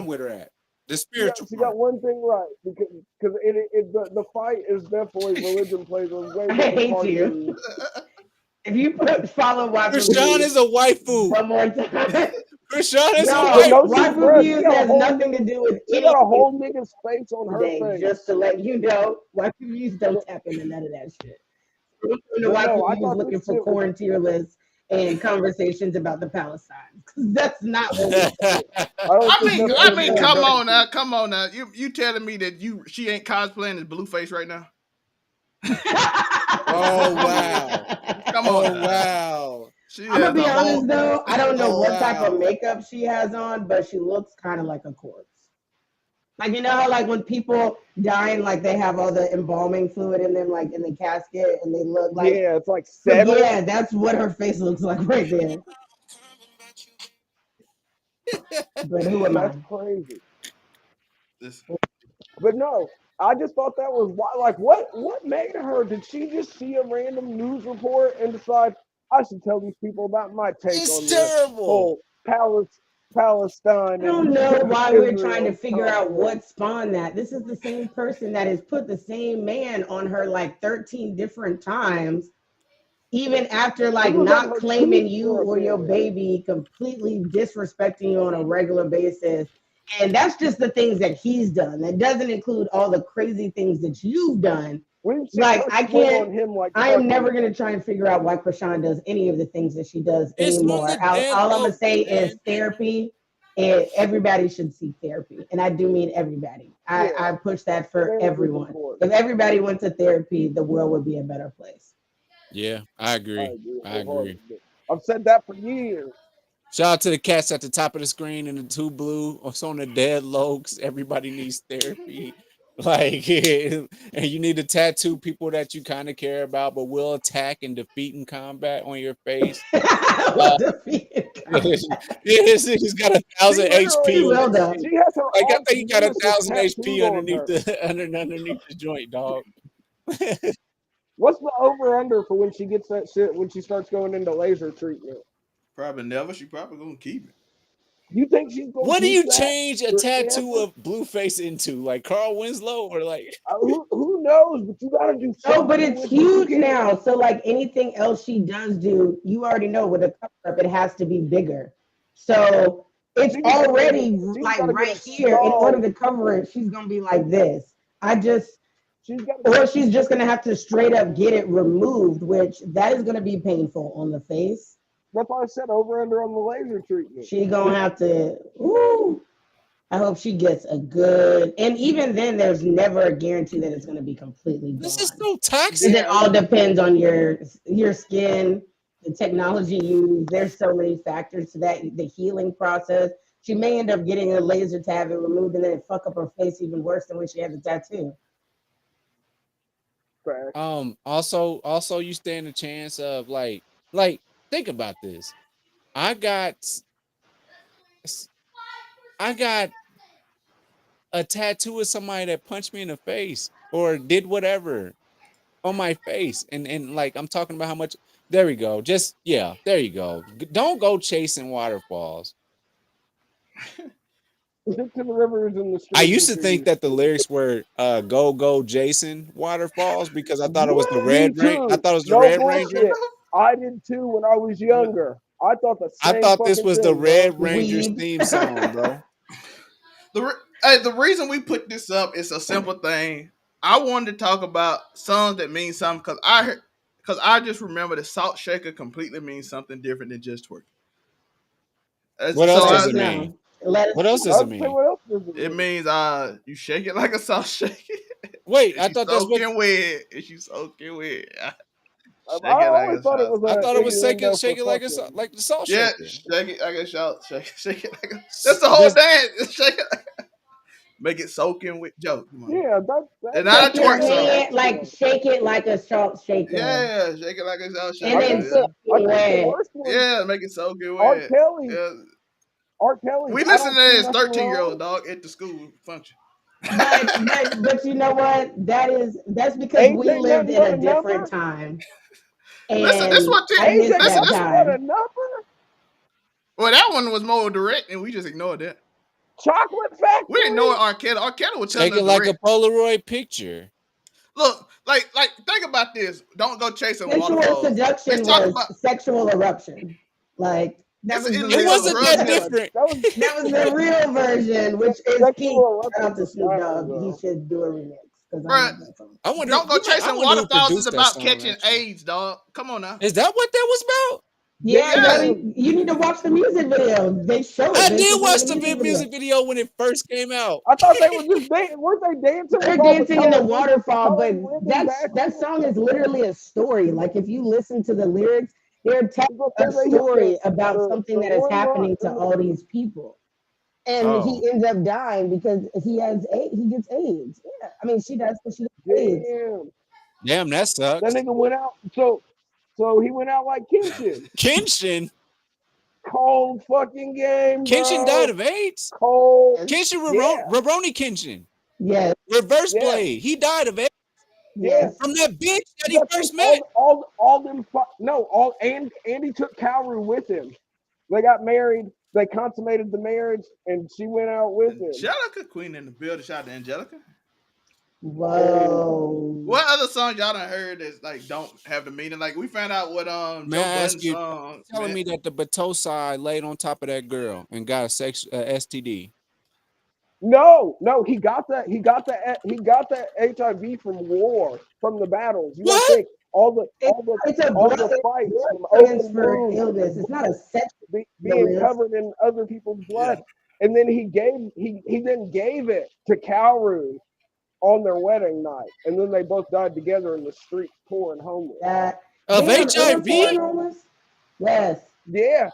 B: with her at. The spiritual.
C: She got one thing right because the fight is definitely religion plays a way bigger part. You.
D: If you follow waifu,
B: Chrisean is a waifu.
D: One more time.
B: Chrisean is a waifu.
D: Waifu views has nothing to do with
C: she got a whole nigga's face on her face.
D: Just to let you know, waifu views don't tap into none of that shit. The waifu views looking for corn tier lists and conversations about the Palestine. Because that's not what we say.
A: I mean, come on now. You telling me that she ain't cosplaying as Blueface right now?
B: Oh wow!
A: Come on!
B: Oh wow!
D: I'm gonna be honest though, I don't know what type of makeup she has on, but she looks kind of like a corpse. Like, you know how like when people dying, like they have all the embalming fluid in them, like in the casket, and they look like
C: it's like settled.
D: Yeah, that's what her face looks like right there. But who am I?
C: That's crazy. But no, I just thought that was like what made her? Did she just see a random news report and decide I should tell these people about my take on the whole Palestine?
D: I don't know why we're trying to figure out what spawned that. This is the same person that has put the same man on her like 13 different times, even after like not claiming you or your baby, completely disrespecting you on a regular basis. And that's just the things that he's done. That doesn't include all the crazy things that you've done. Like I can't. I'm never gonna try and figure out why Chrisean does any of the things that she does anymore. All I'm gonna say is therapy, and everybody should seek therapy. And I do mean everybody. I push that for everyone. If everybody went to therapy, the world would be a better place.
B: Yeah, I agree. I agree.
C: I've said that for years.
B: Shout out to the cats at the top of the screen and the two blue. It's on the dead lokes. Everybody needs therapy. Like, and you need to tattoo people that you kind of care about, but will attack and defeat in combat on your face. He's got 1,000 HP.
C: Well done.
B: I think he got 1,000 HP underneath the joint, dog.
C: What's the over under for when she gets that shit when she starts going into laser treatment?
A: Probably never. She probably gonna keep it.
C: You think she's going?
B: What do you change a tattoo of Blueface into? Like Carl Winslow or like?
C: Who knows? But you gotta do something.
D: Oh, but it's huge now. So like anything else she does do, you already know with a cover up, it has to be bigger. So it's already like right here. In order to cover it, she's gonna be like this. She's just gonna have to straight up get it removed, which that is gonna be painful on the face.
C: That's why I said over under on the laser treatment.
D: She gonna have to. Woo, I hope she gets a good. And even then, there's never a guarantee that it's gonna be completely gone.
B: This is so toxic.
D: And it all depends on your skin, the technology used. There's so many factors to that. The healing process. She may end up getting a laser to have it removed, and then it fuck up her face even worse than when she had the tattoo.
B: Also, you stand a chance of like. Think about this. I got a tattoo of somebody that punched me in the face or did whatever on my face. And like, I'm talking about how much, there we go. There you go. Don't go chasing waterfalls. I used to think that the lyrics were "Go Jason Waterfalls" because I thought it was the Red Ranger. I thought it was the Red Ranger.
C: I did too when I was younger. I thought
B: this was the Red Ranger's theme song, bro.
A: The reason we put this up is a simple thing. I wanted to talk about songs that mean something because I just remember the Salt Shaker completely means something different than just twerking.
B: What else does it mean? What else does it mean?
A: It means you shake it like a salt shaker.
B: Wait, I thought that's
A: what wet. You soaking wet.
C: I always thought it was.
B: I thought it was shake it like the salt shaker.
A: Yeah, shake it like a salt shaker. Shake it like a. That's the whole dance. Shake it. Make it soaking with Joe.
C: Yeah, that's
A: and not a twerk song.
D: Like shake it like a salt shaker.
A: Yeah, shake it like a salt shaker.
D: And then
A: yeah, make it soaking wet.
C: R. Kelly. Yeah. R. Kelly.
A: We listen to this 13-year-old dog at the school function.
D: But you know what? That's because we lived in a different time. And
A: listen, this what
C: a number.
A: Well, that one was more direct, and we just ignored that.
C: Chocolate Factory.
A: We didn't know R. Kelly. R. Kelly was telling us
B: it like a Polaroid picture.
A: Look, like think about this. Don't go chasing
D: waterfalls. Seduction was sexual eruption. Like that was
B: it wasn't that different.
D: That was the real version, which is Pete. Shout out to Snoop Dogg. He should do a remix.
A: Right. Don't go chasing waterfalls. It's about catching AIDS, dog. Come on now.
B: Is that what that was about?
D: Yeah, you need to watch the music video. They show it.
B: I did watch the music video when it first came out.
C: I thought they were just weren't they dancing?
D: They're dancing in the waterfall, but that song is literally a story. Like if you listen to the lyrics, they're telling a story about something that is happening to all these people. And he ends up dying because he gets AIDS. Yeah, I mean she does, but she gets AIDS.
B: Damn, that sucks.
C: That nigga went out. So he went out like Kenshin.
B: Kenshin.
C: Cold fucking game.
B: Kenshin died of AIDS.
C: Cold.
B: Kenshin Roroni Kenshin.
D: Yes.
B: Reverse Blade. He died of AIDS.
C: Yes.
B: From that bitch that he first met.
C: Andy took Kaoru with him. They got married. They consummated the marriage, and she went out with him.
A: Angelica Queen in the building. Shout out to Angelica.
D: Whoa.
A: What other songs y'all done heard that like don't have the meaning? Like we found out what Joe Budden song.
B: Telling me that the Batosai laid on top of that girl and got a STD.
C: No, he got the HIV from war, from the battles. You don't think all the fights from open
D: illness. It's not a sex
C: being covered in other people's blood. Yeah. And then he then gave it to Kaoru on their wedding night, and then they both died together in the street, poor and homeless.
B: Of HIV?
D: Yes.
C: Yeah.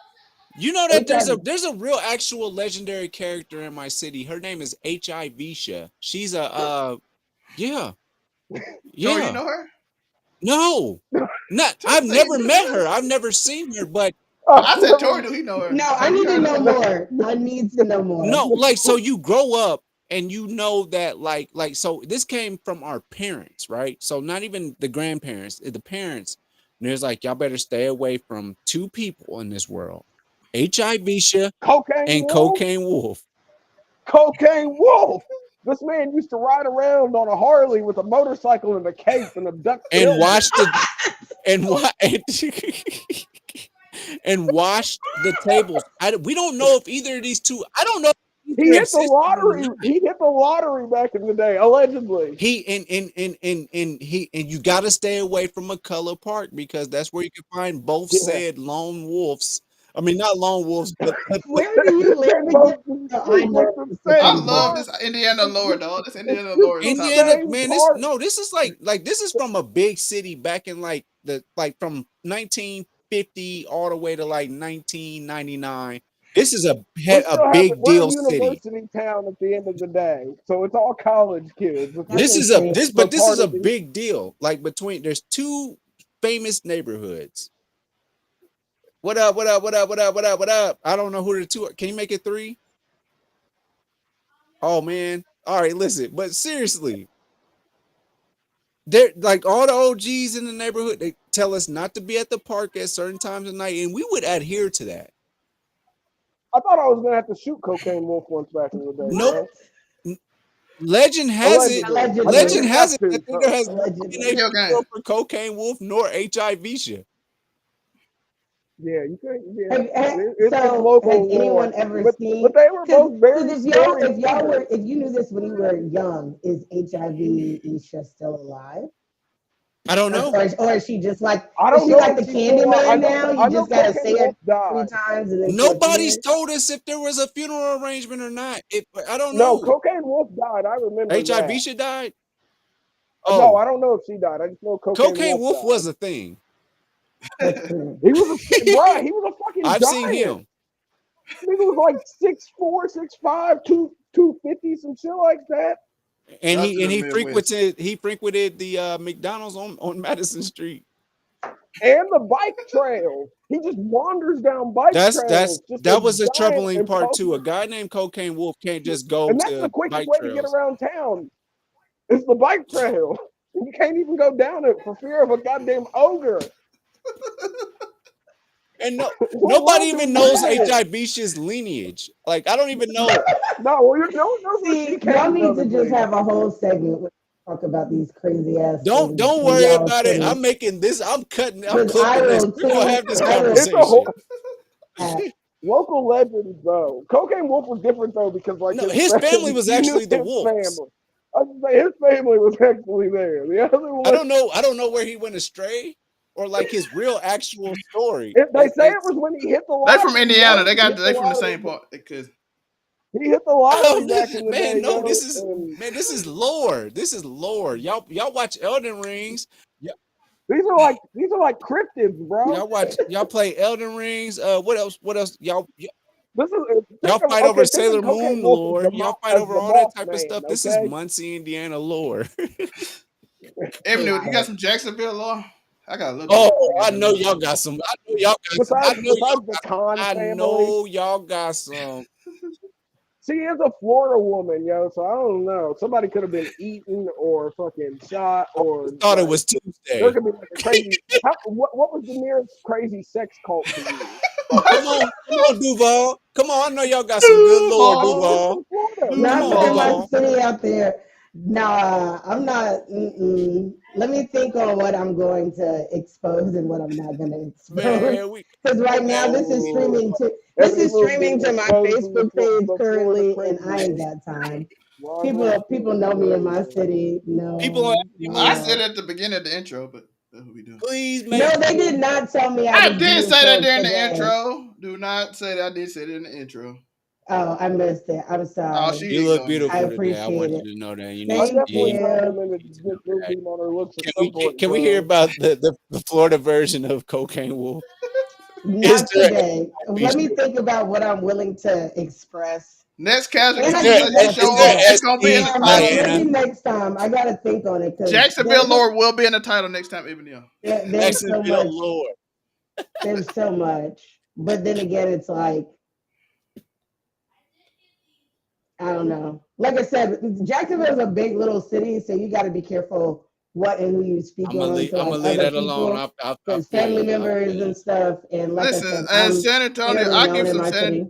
B: You know that there's a real actual legendary character in my city. Her name is HIV-sha. She's a yeah.
A: You know her?
B: No. I've never met her. I've never seen her, but
A: I said Tori, do he know her?
D: No, I need to know more. I need to know more.
B: No, like so you grow up and you know that like so this came from our parents, right? So not even the grandparents, the parents. And there's like y'all better stay away from two people in this world. HIV-sha and Cocaine Wolf.
C: Cocaine Wolf. This man used to ride around on a Harley with a motorcycle and a cape and a duck
B: and watch the and wash the tables. We don't know if either of these two. I don't know.
C: He hit the lottery. He hit the lottery back in the day, allegedly.
B: And you got to stay away from McCullough Park because that's where you can find both said lone wolves. I mean, not lone wolves, but
D: where do you live?
A: I love this Indiana lore, dog. This Indiana lore.
B: Indiana, man. This is like this is from a big city back in from 1950 all the way to like 1999. This is a big deal city.
C: University town at the end of the day, so it's all college kids.
B: This is a big deal. Like there's two famous neighborhoods. What up? What up? What up? What up? What up? What up? I don't know who the two are. Can you make it three? Oh man. All right, listen. But seriously, they're like all the OGs in the neighborhood. They tell us not to be at the park at certain times of night, and we would adhere to that.
C: I thought I was gonna have to shoot Cocaine Wolf once back in the day.
B: Nope. Right? Legend has it. Legend has it that there has no for Cocaine Wolf nor HIV-sha.
C: Yeah, you think? Yeah,
D: so has anyone ever seen?
C: But they were both very.
D: If you knew this when you were young, is HIV-sha still alive?
B: I don't know.
D: Or is she just like?
C: I don't know.
D: Like the Candyman now? You just gotta say it 3 times. And then
B: nobody's told us if there was a funeral arrangement or not. I don't know.
C: No, Cocaine Wolf died. I remember.
B: HIV-sha died.
C: Oh no, I don't know if she died. I just know
B: Cocaine Wolf was a thing.
C: He was a fucking
B: I've
C: giant.
B: seen him.
C: He was like 6'4", 6'5", 250, some shit like that.
B: And he frequented the McDonald's on Madison Street.
C: And the bike trail. He just wanders down bike trails.
B: That was a troubling part too. A guy named Cocaine Wolf can't just go
C: and that's the quickest way to get around town. It's the bike trail. And you can't even go down it for fear of a goddamn ogre.
B: And nobody even knows HIV-sha's lineage. Like I don't even know.
C: No, you don't know.
D: See, y'all need to just have a whole segment where we talk about these crazy ass.
B: Don't worry about it. I'm making this. I'm clipping this. We're gonna have this conversation.
C: Local legends, though. Cocaine Wolf was different though because
B: his family was actually the wolves.
C: I was say his family was actually there. The other one,
B: I don't know where he went astray. or like his real actual story?
C: They say it was when he hit the lottery.
A: They from Indiana. They from the
C: lottery.
A: same part. Because
C: he hit the lottery back in the day.
B: No, this is lore. This is lore. Y'all watch Elden Rings.
C: These are like cryptids, bro.
B: Y'all play Elden Rings. What else? Y'all
C: y'all
B: fight over Sailor Moon lore. Y'all fight over all that type of stuff. This is Muncie, Indiana lore.
A: Emily, you got some Jacksonville lore? I got a little.
B: Oh, I know y'all got some. I know y'all got some.
C: I
B: know y'all got some.
C: She is a Florida woman, yo, so I don't know. Somebody could have been eaten or fucking shot or
B: thought it was Tuesday.
C: There could be like a crazy. What was the nearest crazy sex cult to you?
B: Come on, Duval. Come on, I know y'all got some good lore, Duval.
D: Not in my city out there. Nah, I'm not. Let me think on what I'm going to expose and what I'm not going to expose. Because right now this is streaming to my Facebook page currently, and I ain't got time. People know me in my city. No,
A: I said at the beginning of the intro, but that's what we do.
B: Please, man.
D: No, they did not tell me.
A: I did say that during the intro. Do not say that I did say it in the intro.
D: Oh, I missed it. I'm sorry.
A: Oh,
B: you look beautiful
D: I
B: today.
D: appreciate
B: I want
D: it.
B: you to know that. Can we hear about the Florida version of Cocaine Wolf?
D: Not today. Let me think about what I'm willing to express.
A: Next casual
D: it's gonna be in the title. Maybe next time. I gotta think on it.
A: Jacksonville lore will be in the title next time, Ebony.
D: There's so much. There's so much. But then again, it's like, I don't know. Like I said, Jacksonville is a big little city, so you got to be careful what and who you speak on.
B: I'm gonna leave that alone.
D: Because family members and stuff. And like
A: listen,
D: I said,
A: San Antonio, I give some San.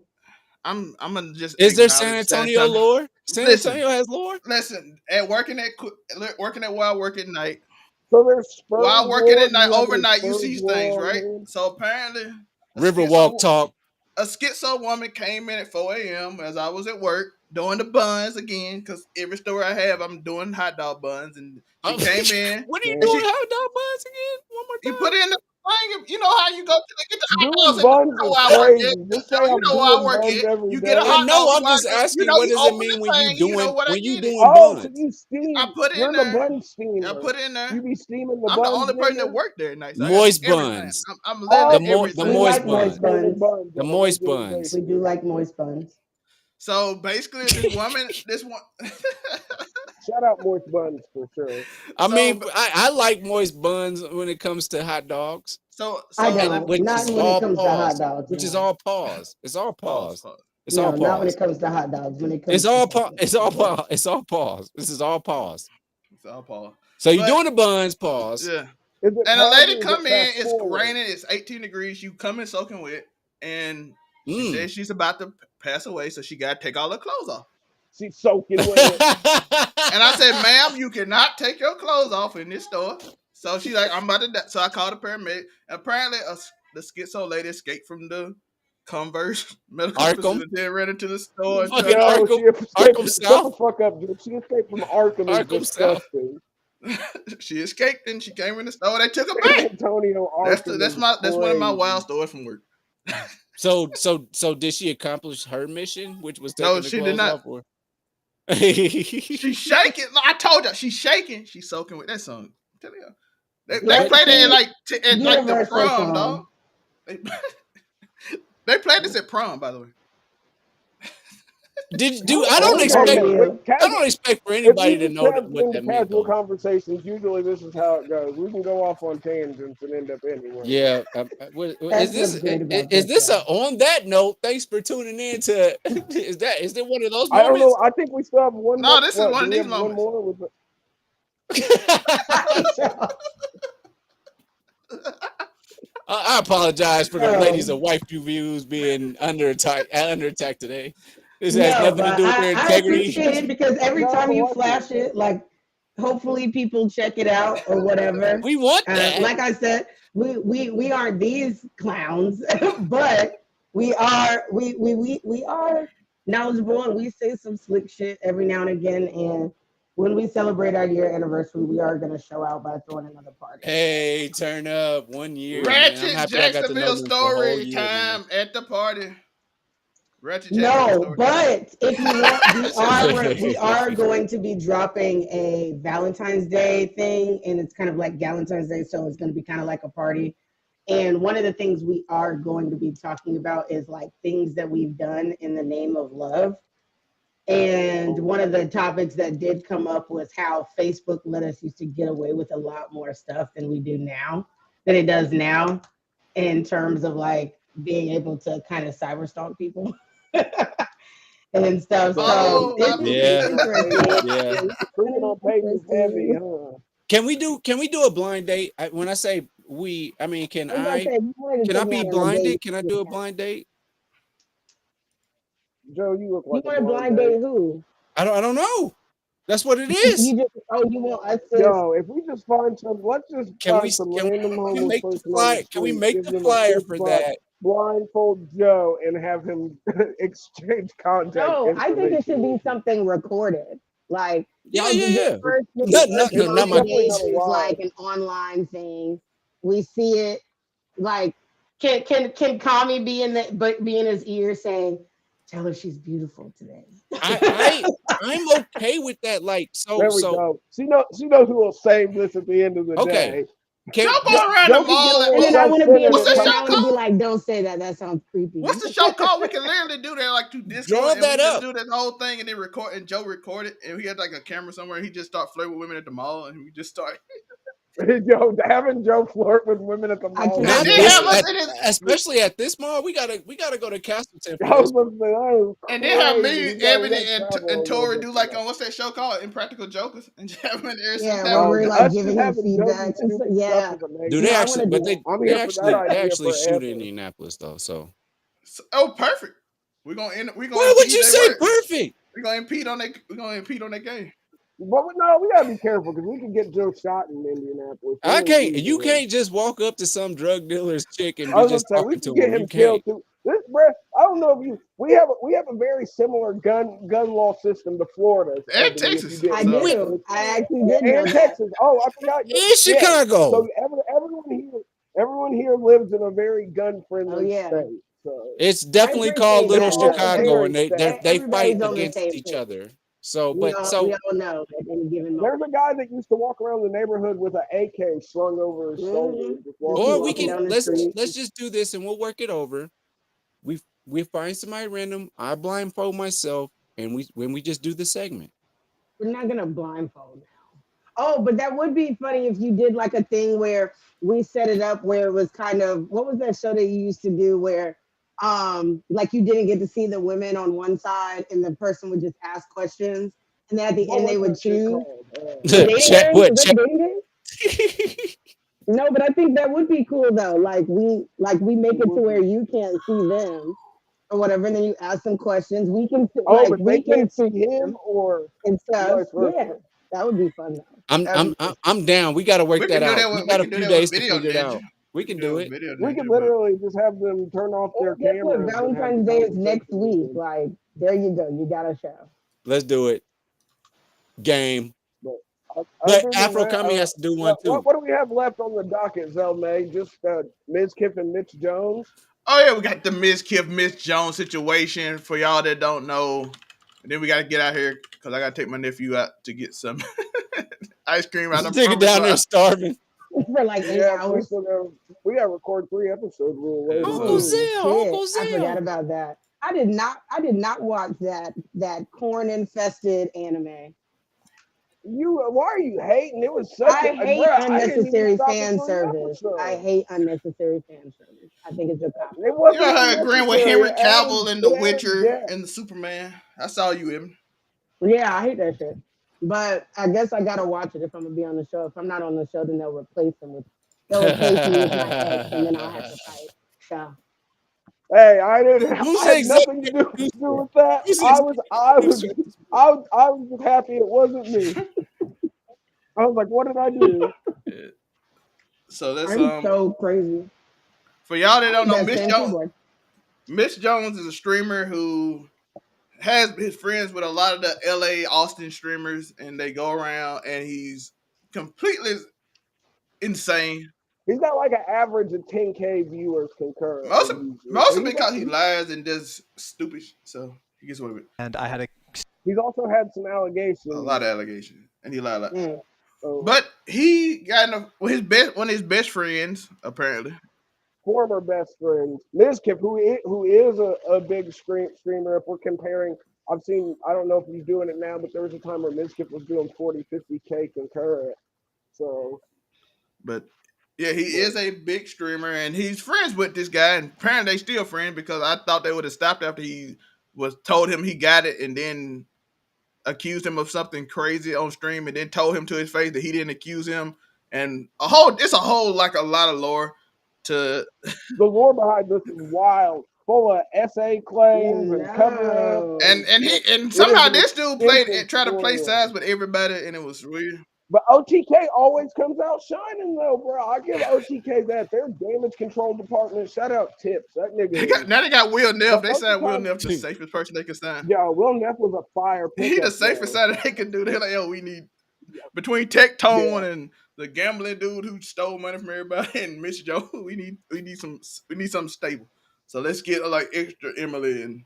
A: I'm gonna just.
B: Is there San Antonio lore? San Antonio has lore.
A: Listen, working at while I work at night.
C: So there's
A: while working at night, overnight, you see things, right? So apparently,
B: Riverwalk talk.
A: A schizo woman came in at 4 a.m. as I was at work doing the buns again, because every store I have, I'm doing hot dog buns, and she came in.
B: What are you doing hot dog buns again? One more time.
A: You put it in the thing. You know how you go to get the hot dogs.
C: You know
A: where I work at. You get a hot dog.
B: I'm just asking, what does it mean when you doing
C: buns?
B: So
C: you steam.
A: I put it in
C: there.
A: there.
C: The bun steamer.
A: I put it in there.
C: You be steaming the
A: I'm
C: buns.
A: the only person that worked there at night. So
B: moist buns.
A: I'm literally
B: the moist buns. The moist buns.
D: We do like moist buns.
A: So basically, this one.
C: Shout out moist buns for sure.
B: I mean, I like moist buns when it comes to hot dogs.
A: So
D: I don't. Not when it comes to hot dogs.
B: Which is all pause. It's all pause. It's
D: all
B: pause.
D: Not when it comes to hot dogs. When it comes.
B: It's all pause. It's all pause. It's all pause. This is all pause.
A: It's all pause.
B: So you're doing the buns. Pause.
A: Yeah. And a lady come in. It's raining. It's 18 degrees. You come in soaking wet, and she says she's about to pass away, so she got to take all her clothes off.
C: She's soaking wet.
A: And I said, "Ma'am, you cannot take your clothes off in this store." So she's like, "I'm about to die." So I called a paramedic. And apparently, the schizo lady escaped from the Converse medical facility. Then ran into the store.
B: Arkham South.
C: Shut the fuck up, dude. She escaped from Arkham South.
A: She escaped and she came in the store. They took her back.
C: Antonio Arkham.
A: That's one of my wild stories from work.
B: So did she accomplish her mission, which was taking the
A: she
B: clothes
A: did not.
B: off? Or?
A: She's shaking. I told you, she's shaking. She's soaking with that song. I'm telling you. They played it at like the prom, dog. They played this at prom, by the way.
B: I don't expect for anybody to know what that means.
C: Casual conversations. Usually, this is how it goes. We can go off on tangents and end up anywhere.
B: Yeah. Is this a on that note? Thanks for tuning in to. Is there one of those moments?
C: I don't know. I think we still have one.
A: No, this is one of these moments.
B: I apologize for the ladies of wife reviews being under attack today. This has nothing to do with their integrity.
D: I appreciate it because every time you flash it, like, hopefully people check it out or whatever.
B: We want that.
D: Like I said, we aren't these clowns, but we are knowledgeable and we say some slick shit every now and again. And when we celebrate our year anniversary, we are going to show out by throwing another party.
B: Hey, turn up 1 year.
A: Ratchet
B: Man. I'm happy I got to know
A: Jacksonville
B: them for a whole
A: story
B: year,
A: time
B: man.
A: at the party. Ratchet Jacksonville
D: No,
A: story.
D: but if you want, we are going to be dropping a Valentine's Day thing, and it's kind of like Valentine's Day, so it's going to be kind of like a party. And one of the things we are going to be talking about is like things that we've done in the name of love. And one of the topics that did come up was how Facebook let us used to get away with a lot more stuff than it does now, in terms of like being able to kind of cyber stalk people and stuff. So this is interesting.
B: Yeah.
C: Creeping on pages heavy, huh?
B: Can we do a blind date? When I say we, I mean can I be blinded? Can I do a blind date?
C: Joe, you look like
D: you want a blind date who?
B: I don't know. That's what it is.
D: You want us to?
C: Yo, if we just find some, let's just find some random homeless person.
B: Can we make the flyer for that?
C: Blindfold Joe and have him exchange contact.
D: No, I think it should be something recorded. Like
B: yeah.
D: Not my like an online thing. We see it. Like can Kami be in his ear saying, "Tell her she's beautiful today."
B: I'm okay with that. Like
C: there we go. She knows who will save this at the end of the day.
A: Jump around the mall
D: and then I want to be like, don't say that. That sounds creepy.
A: What's the show called? We can literally do that like through Discord. Do that whole thing and then record. And Joe recorded, and he had like a camera somewhere. And he just started flirting with women at the mall, and we just started.
C: Yo, having Joe flirt with women at the mall,
B: especially at this mall, we gotta go to Castleton.
A: And then have me, Ebony, and Tori do like on what's that show called? Impractical Jokers, and have them in there.
D: Yeah, where we're like giving him feedback. Yeah,
B: do they actually? But they actually shoot in Indianapolis though. So
A: perfect. We're gonna end. Why
B: would you say perfect?
A: We're gonna impede on that. We're gonna impede on that game.
C: But no, we gotta be careful because we can get Joe shot in Indianapolis.
B: You can't just walk up to some drug dealer's chick and be just talking to him.
C: You can't. This, bro, I don't know if we have a very similar gun law system to Florida
A: and Texas.
D: I do. I actually did.
C: And Texas. Oh, I forgot.
B: In Chicago.
C: So everyone here lives in a very gun friendly state. So
B: it's definitely called Little Chicago, and they fight against each other. So, we all
D: know at any given moment.
C: There's a guy that used to walk around the neighborhood with an AK slung over his shoulder.
B: Or we can let's just do this and we'll work it over. We find somebody random. I blindfold myself, and when we just do the segment.
D: We're not gonna blindfold now. Oh, but that would be funny if you did like a thing where we set it up where it was kind of what was that show that you used to do where like you didn't get to see the women on one side and the person would just ask questions and then at the end they would choose. No, but I think that would be cool though. Like we make it to where you can't see them or whatever, and then you ask them questions. We can
C: but we can see him or
D: and stuff. Yeah, that would be fun though.
B: I'm down. We got to work that out. We got a few days to figure it out. We can do it.
C: We can literally just have them turn off their camera.
D: Valentine's Day is next week. Like, there you go. You got a show.
B: Let's do it. Game. But Afro Kami has to do one too.
C: What do we have left on the docket, Zelmay? Just Ms. Kiff and Mitch Jones?
A: Oh, yeah, we got the Ms. Kiff, Mitch Jones situation for y'all that don't know. And then we got to get out here because I got to take my nephew out to get some ice cream out of the
B: nigga down there starving.
D: For like 8 hours.
C: We got to record 3 episodes.
B: Uncle Zell.
D: I forgot about that. I did not watch that corn infested anime.
C: Why are you hating? It was such
D: I hate unnecessary fan service. I hate unnecessary fan service. I think it's a cop.
A: You know how agreeing with Henry Cavill and The Witcher and the Superman. I saw you, Evan.
D: Yeah, I hate that shit. But I guess I gotta watch it if I'm gonna be on the show. If I'm not on the show, then they'll replace me with my ex, and then I'll have to fight. So.
C: Hey, I had nothing to do with that. I was just happy it wasn't me. I was like, what did I do?
A: So that's
D: so crazy.
A: For y'all that don't know, Miss Jones is a streamer who has his friends with a lot of the LA Austin streamers, and they go around, and he's completely insane.
C: He's got like an average of 10K viewers concurrent.
A: Mostly because he lies and does stupid shit, so he gets away with it.
J: And I had
C: He's also had some allegations.
A: A lot of allegations, and he lied a lot. But he got one of his best friends, apparently.
C: Former best friends, Mizkif, who is a big streamer. If we're comparing, I don't know if he's doing it now, but there was a time where Mizkif was doing 40, 50K concurrent. So,
A: but yeah, he is a big streamer, and he's friends with this guy, and apparently they still friends because I thought they would have stopped after he told him he got it, and then accused him of something crazy on stream, and then told him to his face that he didn't accuse him, and it's a lot of lore to
C: the lore behind this is wild, full of SA claims and cover-ups,
A: and somehow this dude tried to play sides with everybody, and it was weird.
C: But OTK always comes out shining though, bro. I give OTK that. Their damage control department, shout out Tips. That nigga.
A: Now they got Will Neff. They signed Will Neff to the safest person they can sign.
C: Yeah, Will Neff was a fire pick.
A: He the safest side that they can do. They're like, yo, we need between Tech Tone and the gambling dude who stole money from everybody and Miss Joe, we need something stable. So let's get like extra Emily and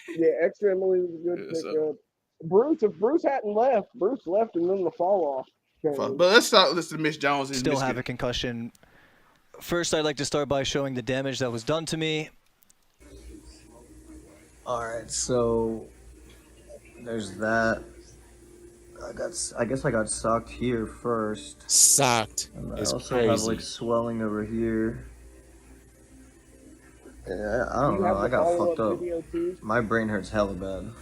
C: yeah, extra Emily was a good pickup. Bruce, if Bruce hadn't left, Bruce left and then the fall off.
A: But let's listen to Miss Jones.
J: Still have a concussion. First, I'd like to start by showing the damage that was done to me.
K: Alright, so there's that. I guess I got socked here first.
B: Socked.
K: And I
B: it's
K: also
B: crazy.
K: have like swelling over here. Yeah, I don't know. I got fucked up. My brain hurts hella bad.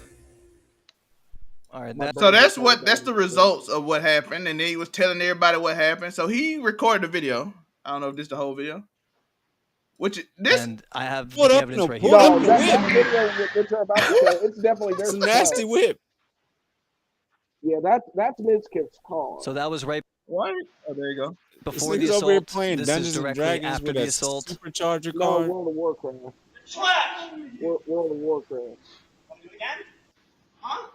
J: All right,
A: so that's the results of what happened, and then he was telling everybody what happened. So he recorded the video. I don't know if this is the whole video.
J: And I have the evidence right here.
C: No, that video that you're about to show, it's definitely there's
B: a nasty whip.
C: Yeah, that's Mizkif's call.
J: So that was right.
A: What? Oh, there you go.
J: Before the assault. This is directly after the assault.
B: Supercharger
C: no,
B: card.
C: World of Warcraft. World of Warcraft.
E: Want to do it again? Huh?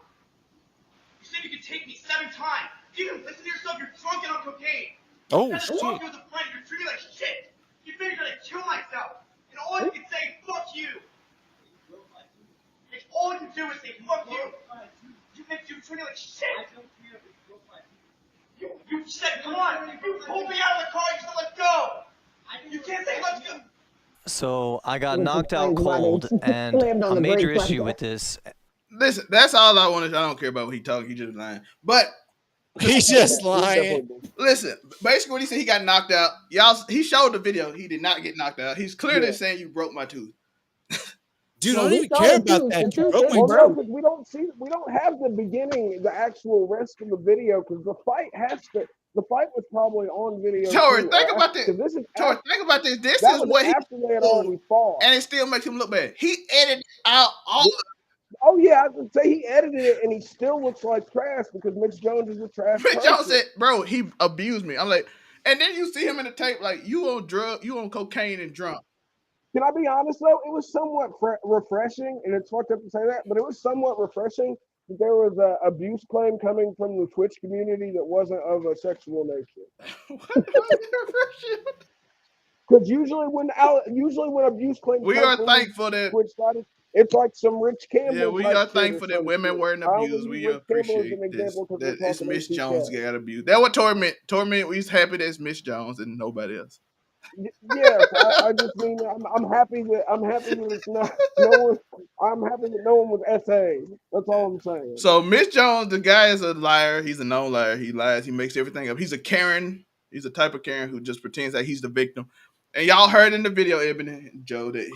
E: You said you could take me 7 times. You didn't listen to yourself. You're drunk and on cocaine.
B: Oh,
E: shit. With a friend, you're treating me like shit. You figured I'd kill myself. And all you can say is fuck you. It's all you can do is say fuck you. You treat me like shit. You said, come on. You pulled me out of the car. You said, let's go. You can't say let's go.
J: So I got knocked out cold, and a major issue with this.
A: Listen, that's all I want to. I don't care about what he talking. He just lying. But
B: he's just lying.
A: Listen, basically what he said, he got knocked out. He showed the video. He did not get knocked out. He's clearly saying you broke my tooth.
B: Dude, I don't even care about that. You broke my tooth.
C: We don't have the beginning, the actual rest of the video, because the fight was probably on video.
A: Tori, think about this. Think about this. This is what
C: after they had already fought,
A: and it still makes him look bad. He edited out all.
C: Oh yeah, I would say he edited it, and he still looks like trash because Mitch Jones is a trash.
A: Mitch Jones said, "Bro, he abused me." I'm like, and then you see him in the tape, like you on cocaine and drunk.
C: Can I be honest though? It was somewhat refreshing, and it's fucked up to say that, but it was somewhat refreshing that there was an abuse claim coming from the Twitch community that wasn't of a sexual nature. Because usually when abuse claims,
A: we are thankful that
C: Twitch started. It's like some Rich Campbell.
A: Yeah, we are thankful that women weren't abused. We appreciate this. That it's Miss Jones got abused. That's what Tori meant. Tori meant we was happy that it's Miss Jones and nobody else.
C: Yes, I just mean I'm happy that it's not no one. I'm happy that no one was SA. That's all I'm saying.
A: So Miss Jones, the guy is a liar. He's a known liar. He lies. He makes everything up. He's a Karen. He's a type of Karen who just pretends that he's the victim. And y'all heard in the video, Eben and Joe, that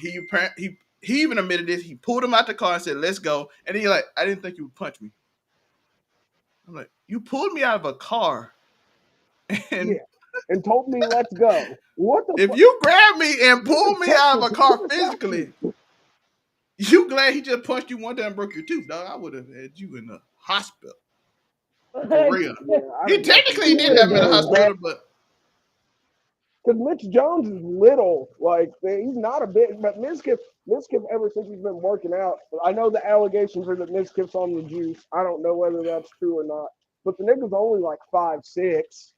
A: he even admitted this. He pulled him out the car and said, "Let's go." And he like, "I didn't think you would punch me." I'm like, "You pulled me out of a car."
C: And told me, "Let's go." What the?
A: If you grabbed me and pulled me out of a car physically, you glad he just punched you one time and broke your tooth, dog? I would have had you in the hospital. For real. Yeah, he technically did have me in the hospital, but
C: because Mitch Jones is little, like he's not a big, but Mizkif, Miskip, ever since he's been working out, I know the allegations are that Miskip's on the juice. I don't know whether that's true or not. But the nigga's only like 5'6",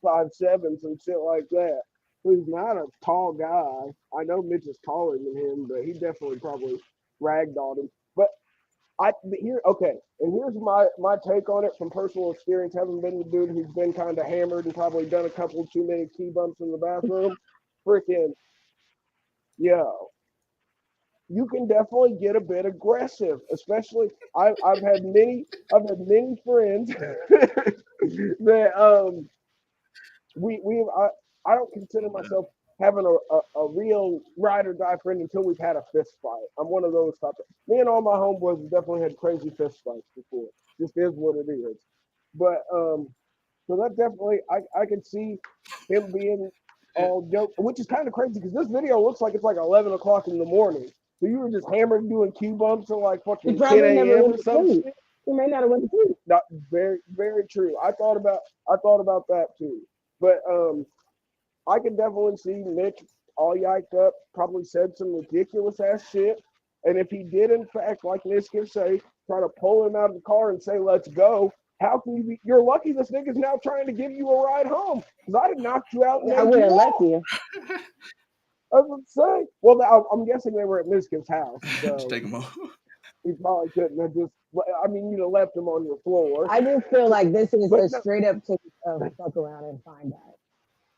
C: 5'7", some shit like that. So he's not a tall guy. I know Mitch is taller than him, but he definitely probably ragdolled him. But and here's my take on it from personal experience, having been the dude who's been kind of hammered and probably done a couple too many key bumps in the bathroom. Freaking, yo, you can definitely get a bit aggressive, especially I've had many friends that I don't consider myself having a real ride or die friend until we've had a fist fight. I'm one of those type of. Me and all my homeboys have definitely had crazy fist fights before. Just is what it is. But so that definitely I can see him being all joke, which is kind of crazy because this video looks like it's like 11 o'clock in the morning. So you were just hammered doing Q bumps at like fucking 10 a.m. or something.
D: He may not have went to sleep.
C: Not very, very true. I thought about that too. But I can definitely see Mitch all yiked up, probably said some ridiculous ass shit. And if he did, in fact, like Miskip say, try to pull him out of the car and say, let's go, how can you be? You're lucky this nigga's now trying to give you a ride home. Because I'd have knocked you out.
D: I would have left you.
C: I would say. Well, I'm guessing they were at Miskip's house. So
A: just take him off.
C: He probably couldn't have just. I mean, you'd have left him on your floor.
D: I just feel like this is a straight up case of fuck around and find out.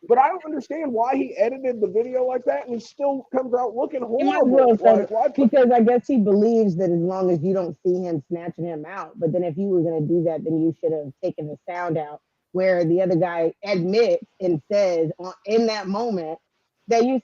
C: But I don't understand why he edited the video like that and he still comes out looking horrible.
D: Because I guess he believes that as long as you don't see him snatching him out, but then if you were going to do that, then you should have taken the sound out where the other guy admits and says in that moment that you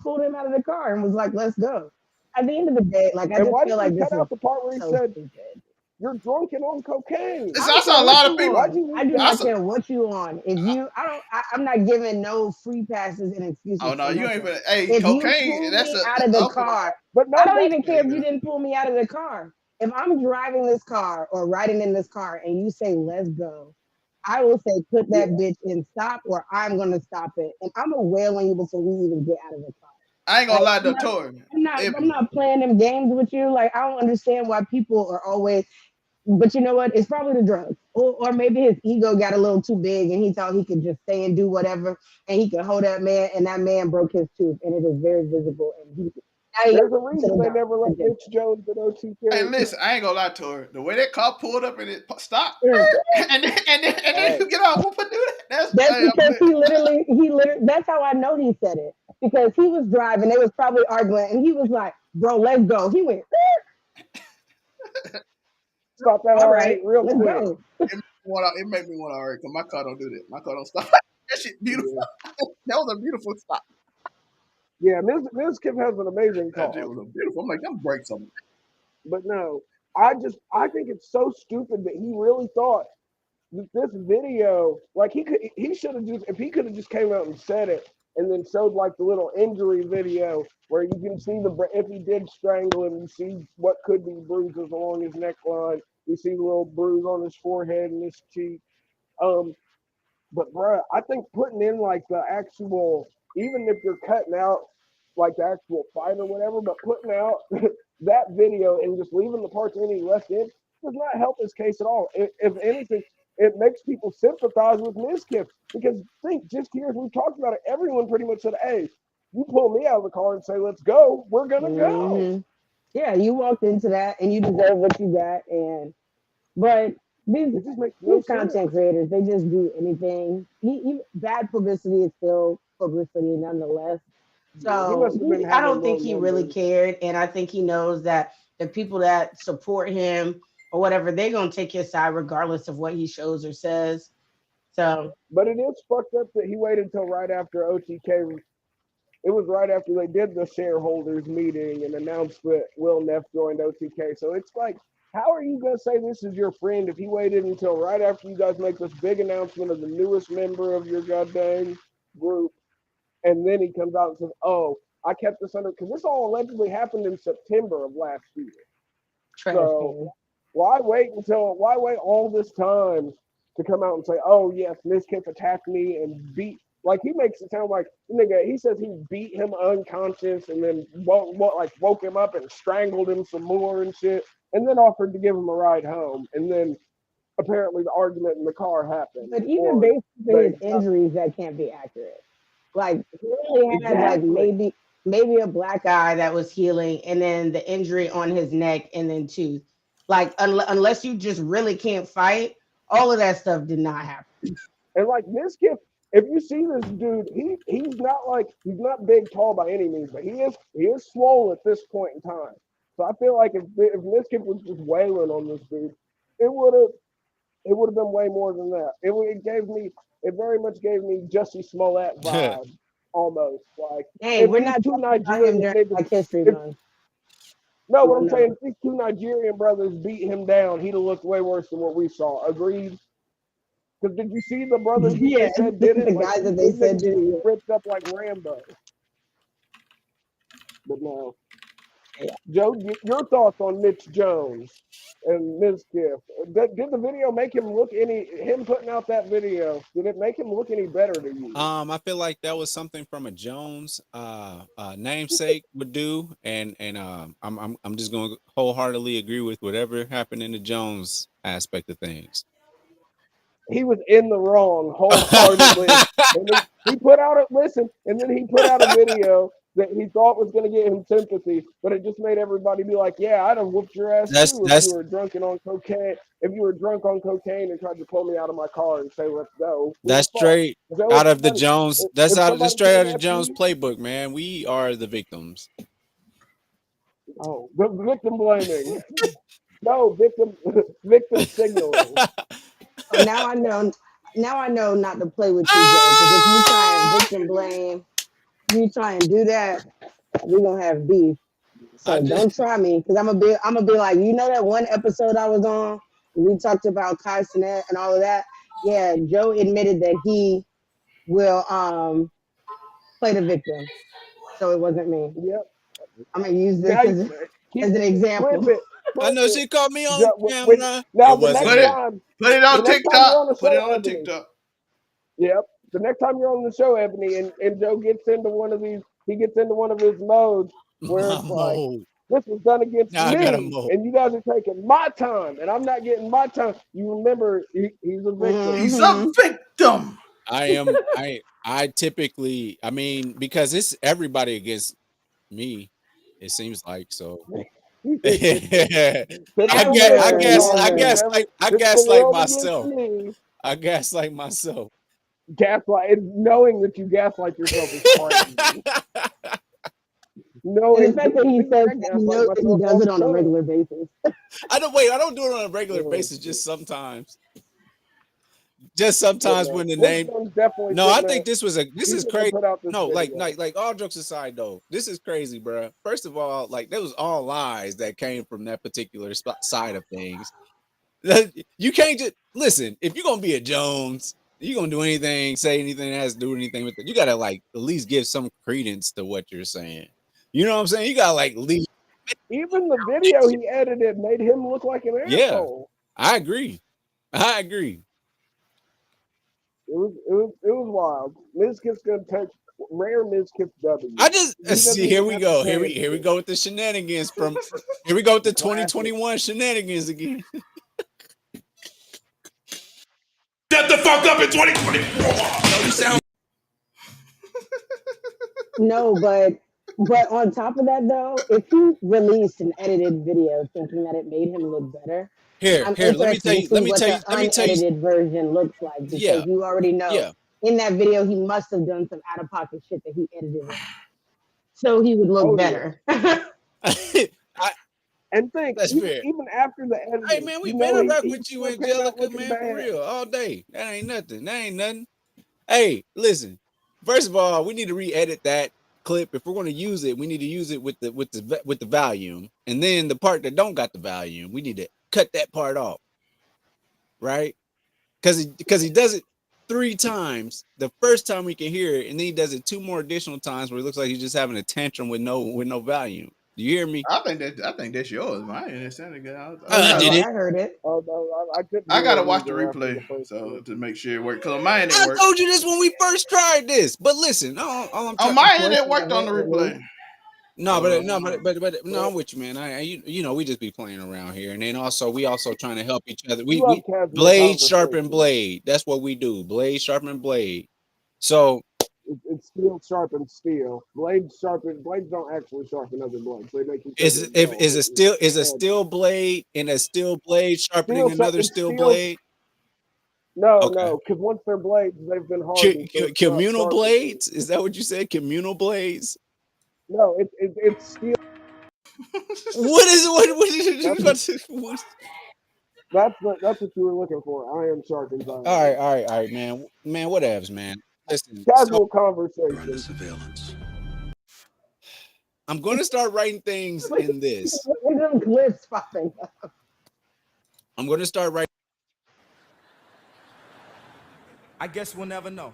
D: pulled him out of the car and was like, let's go. At the end of the day, like I just feel like this
C: cut out the part where he said,
D: stupid.
C: You're drunk and on cocaine.
A: I saw a lot of people.
D: I do not care what you on. If you, I'm not giving no free passes and excuses.
A: Oh no, you ain't. Hey,
D: if
A: cocaine.
D: That's out of the car.
C: But no,
D: I don't even care if you didn't pull me out of the car. If I'm driving this car or riding in this car and you say let's go, I will say put that bitch in stop or I'm gonna stop it. And I'm gonna wail on you before we even get out of the car.
A: I ain't gonna lie to Tori.
D: I'm not playing them games with you. Like I don't understand why people are always. But you know what? It's probably the drugs. Or maybe his ego got a little too big and he thought he could just stay and do whatever and he could hold that man and that man broke his tooth and it is very visible. And
C: there's a reason they never let Mitch Jones at OTK.
A: Hey, listen, I ain't gonna lie to her. The way that car pulled up and it stopped, and then you get off. Who put do that?
D: That's because he literally. That's how I know he said it because he was driving. They was probably arguing and he was like, "Bro, let's go." He went.
C: Stop that all right, real quick.
A: It made me want to hurry because my car don't do that. My car don't stop. That shit beautiful. Yeah. That was a beautiful stop.
C: Yeah, Ms. Kim has an amazing car.
A: That was beautiful. I'm like, them brakes on me.
C: But no, I think it's so stupid that he really thought that this video, like he should have just, if he could have just came out and said it and then showed like the little injury video where you can see if he did strangle him, you see what could be bruises along his neckline. You see the little bruise on his forehead and his cheek. But bruh, I think putting in like the actual, even if you're cutting out like the actual fight or whatever, but putting out that video and just leaving the parts in he left in does not help his case at all. If anything, it makes people sympathize with Miskip because think just here as we talked about it, everyone pretty much said, "Hey, you pull me out of the car and say let's go, we're gonna go."
D: Yeah, you walked into that and you deserve what you got. But these content creators, they just do anything. Bad publicity is still publicity nonetheless. So I don't think he really cared, and I think he knows that the people that support him or whatever, they're gonna take his side regardless of what he shows or says. So,
C: but it is fucked up that he waited until right after OTK. It was right after they did the shareholders meeting and announced that Will Neff joined OTK. So it's like, how are you gonna say this is your friend if he waited until right after you guys make this big announcement of the newest member of your goddamn group? And then he comes out and says, "Oh, I kept this under," because this all allegedly happened in September of last year. So why wait all this time to come out and say, "Oh yes, Miskip attacked me and beat"? Like he makes it sound like nigga. He says he beat him unconscious and then woke him up and strangled him some more and shit, and then offered to give him a ride home. And then apparently the argument in the car happened.
D: But even based on his injuries, that can't be accurate. Like he had like maybe a black eye that was healing, and then the injury on his neck, and then tooth. Like unless you just really can't fight, all of that stuff did not happen.
C: And like this kid, if you see this dude, he's not big tall by any means, but he is swole at this point in time. So I feel like if Miskip was just wailing on this dude, it would have been way more than that. It very much gave me Jussie Smollett vibe almost. Like,
D: hey, we're not two Nigerian like history month.
C: No, what I'm saying, if these two Nigerian brothers beat him down, he'd have looked way worse than what we saw. Agreed? Because did you see the brothers
D: they
C: said did it?
D: The guys that they said did it.
C: Ripped up like Rambo. But no. Joe, your thoughts on Mitch Jones and Mizkif? Did the video make him look him putting out that video, did it make him look any better to you?
B: I feel like that was something from a Jones namesake would do, and I'm just gonna wholeheartedly agree with whatever happened in the Jones aspect of things.
C: He was in the wrong wholeheartedly. And then he put out a video that he thought was going to get him sympathy, but it just made everybody be like, "Yeah, I'd have whooped your ass too if you were drunk on cocaine. If you were drunk on cocaine and tried to pull me out of my car and say, let's go."
B: That's straight out of the Jones. That's straight out of the Jones playbook, man. We are the victims.
C: Oh, the victim blaming. No, victim signaling.
D: So now I know not to play with you, Joe, because if you try and victim blame, you try and do that, we're gonna have beef. So don't try me, because I'm gonna be like, you know that one episode I was on, we talked about Cenat and all of that. Yeah, Joe admitted that he will play the victim. So it wasn't me.
C: Yep.
D: I'm gonna use this as an example.
B: I know she called me on camera.
C: Now the next time,
A: put it on TikTok. Put it on TikTok.
C: Yep. The next time you're on the show, Ebony, and Joe gets into one of his modes where it's like, this was done against me, and you guys are taking my time, and I'm not getting my time. You remember, he's a victim.
A: He's a victim.
B: I typically, because it's everybody against me, it seems like, so. I gaslight myself.
C: Gaslight, knowing that you gaslight yourself is crazy.
D: No, the fact that he says he does it on a regular basis.
B: I don't do it on a regular basis. Just sometimes. When the name. No, I think this is crazy. No, like all jokes aside, though, this is crazy, bro. First of all, like there was all lies that came from that particular side of things. You can't just listen. If you're gonna be a Jones, you're gonna do anything, say anything that has to do anything with it. You gotta like at least give some credence to what you're saying. You know what I'm saying? You gotta like leave.
C: Even the video he edited made him look like an asshole.
B: Yeah, I agree.
C: It was wild. Mizkif's gonna take rare Mizkif W.
B: I just see. Here we go. Here we go with the shenanigans from. Here we go with the 2021 shenanigans again.
L: Shut the fuck up in 2024.
D: No, but on top of that though, if he released an edited video thinking that it made him look better.
B: Here, let me tell you.
D: Unedited version looks like, because you already know in that video he must have done some out of pocket shit that he edited, so he would look better.
C: And think even after the editing,
B: hey man, we better rock with you, Angelica, man, for real, all day. That ain't nothing. Hey, listen. First of all, we need to re-edit that clip. If we're going to use it, we need to use it with the volume, and then the part that don't got the volume, we need to cut that part off, right? Because he does it 3 times. The first time we can hear it, and then he does it 2 more additional times where it looks like he's just having a tantrum with no volume. Do you hear me?
A: I think that's yours, man. I didn't understand it.
B: I
D: heard it.
C: Oh no, I couldn't.
A: I gotta
C: hear
A: watch the
C: either after
A: replay
C: first
A: so
C: one.
A: to make sure it worked. Cause on mine it
B: I
A: worked.
B: told you this when we first tried this. But listen, all I'm
A: On my end it worked on the replay.
B: No, but no, I'm with you, man. You know, we just be playing around here, and then we also trying to help each other. We blade sharpen blade. That's what we do. Blade sharpen blade. So
C: it's steel sharpen steel. Blades don't actually sharpen other blades. They make each
B: is a steel blade and a steel blade sharpening another steel blade?
C: No, because once they're blades, they've been hardened.
B: Communal blades? Is that what you said? Communal blades?
C: No, it's steel.
B: What is what?
C: That's what you were looking for. Iron sharpens iron.
B: All right, man. Man, whatevs, man. Listen,
C: casual conversation.
K: Surveillance.
B: I'm going to start writing things in this.
D: Clips popping up.
B: I'm going to start writing.
M: I guess we'll never know.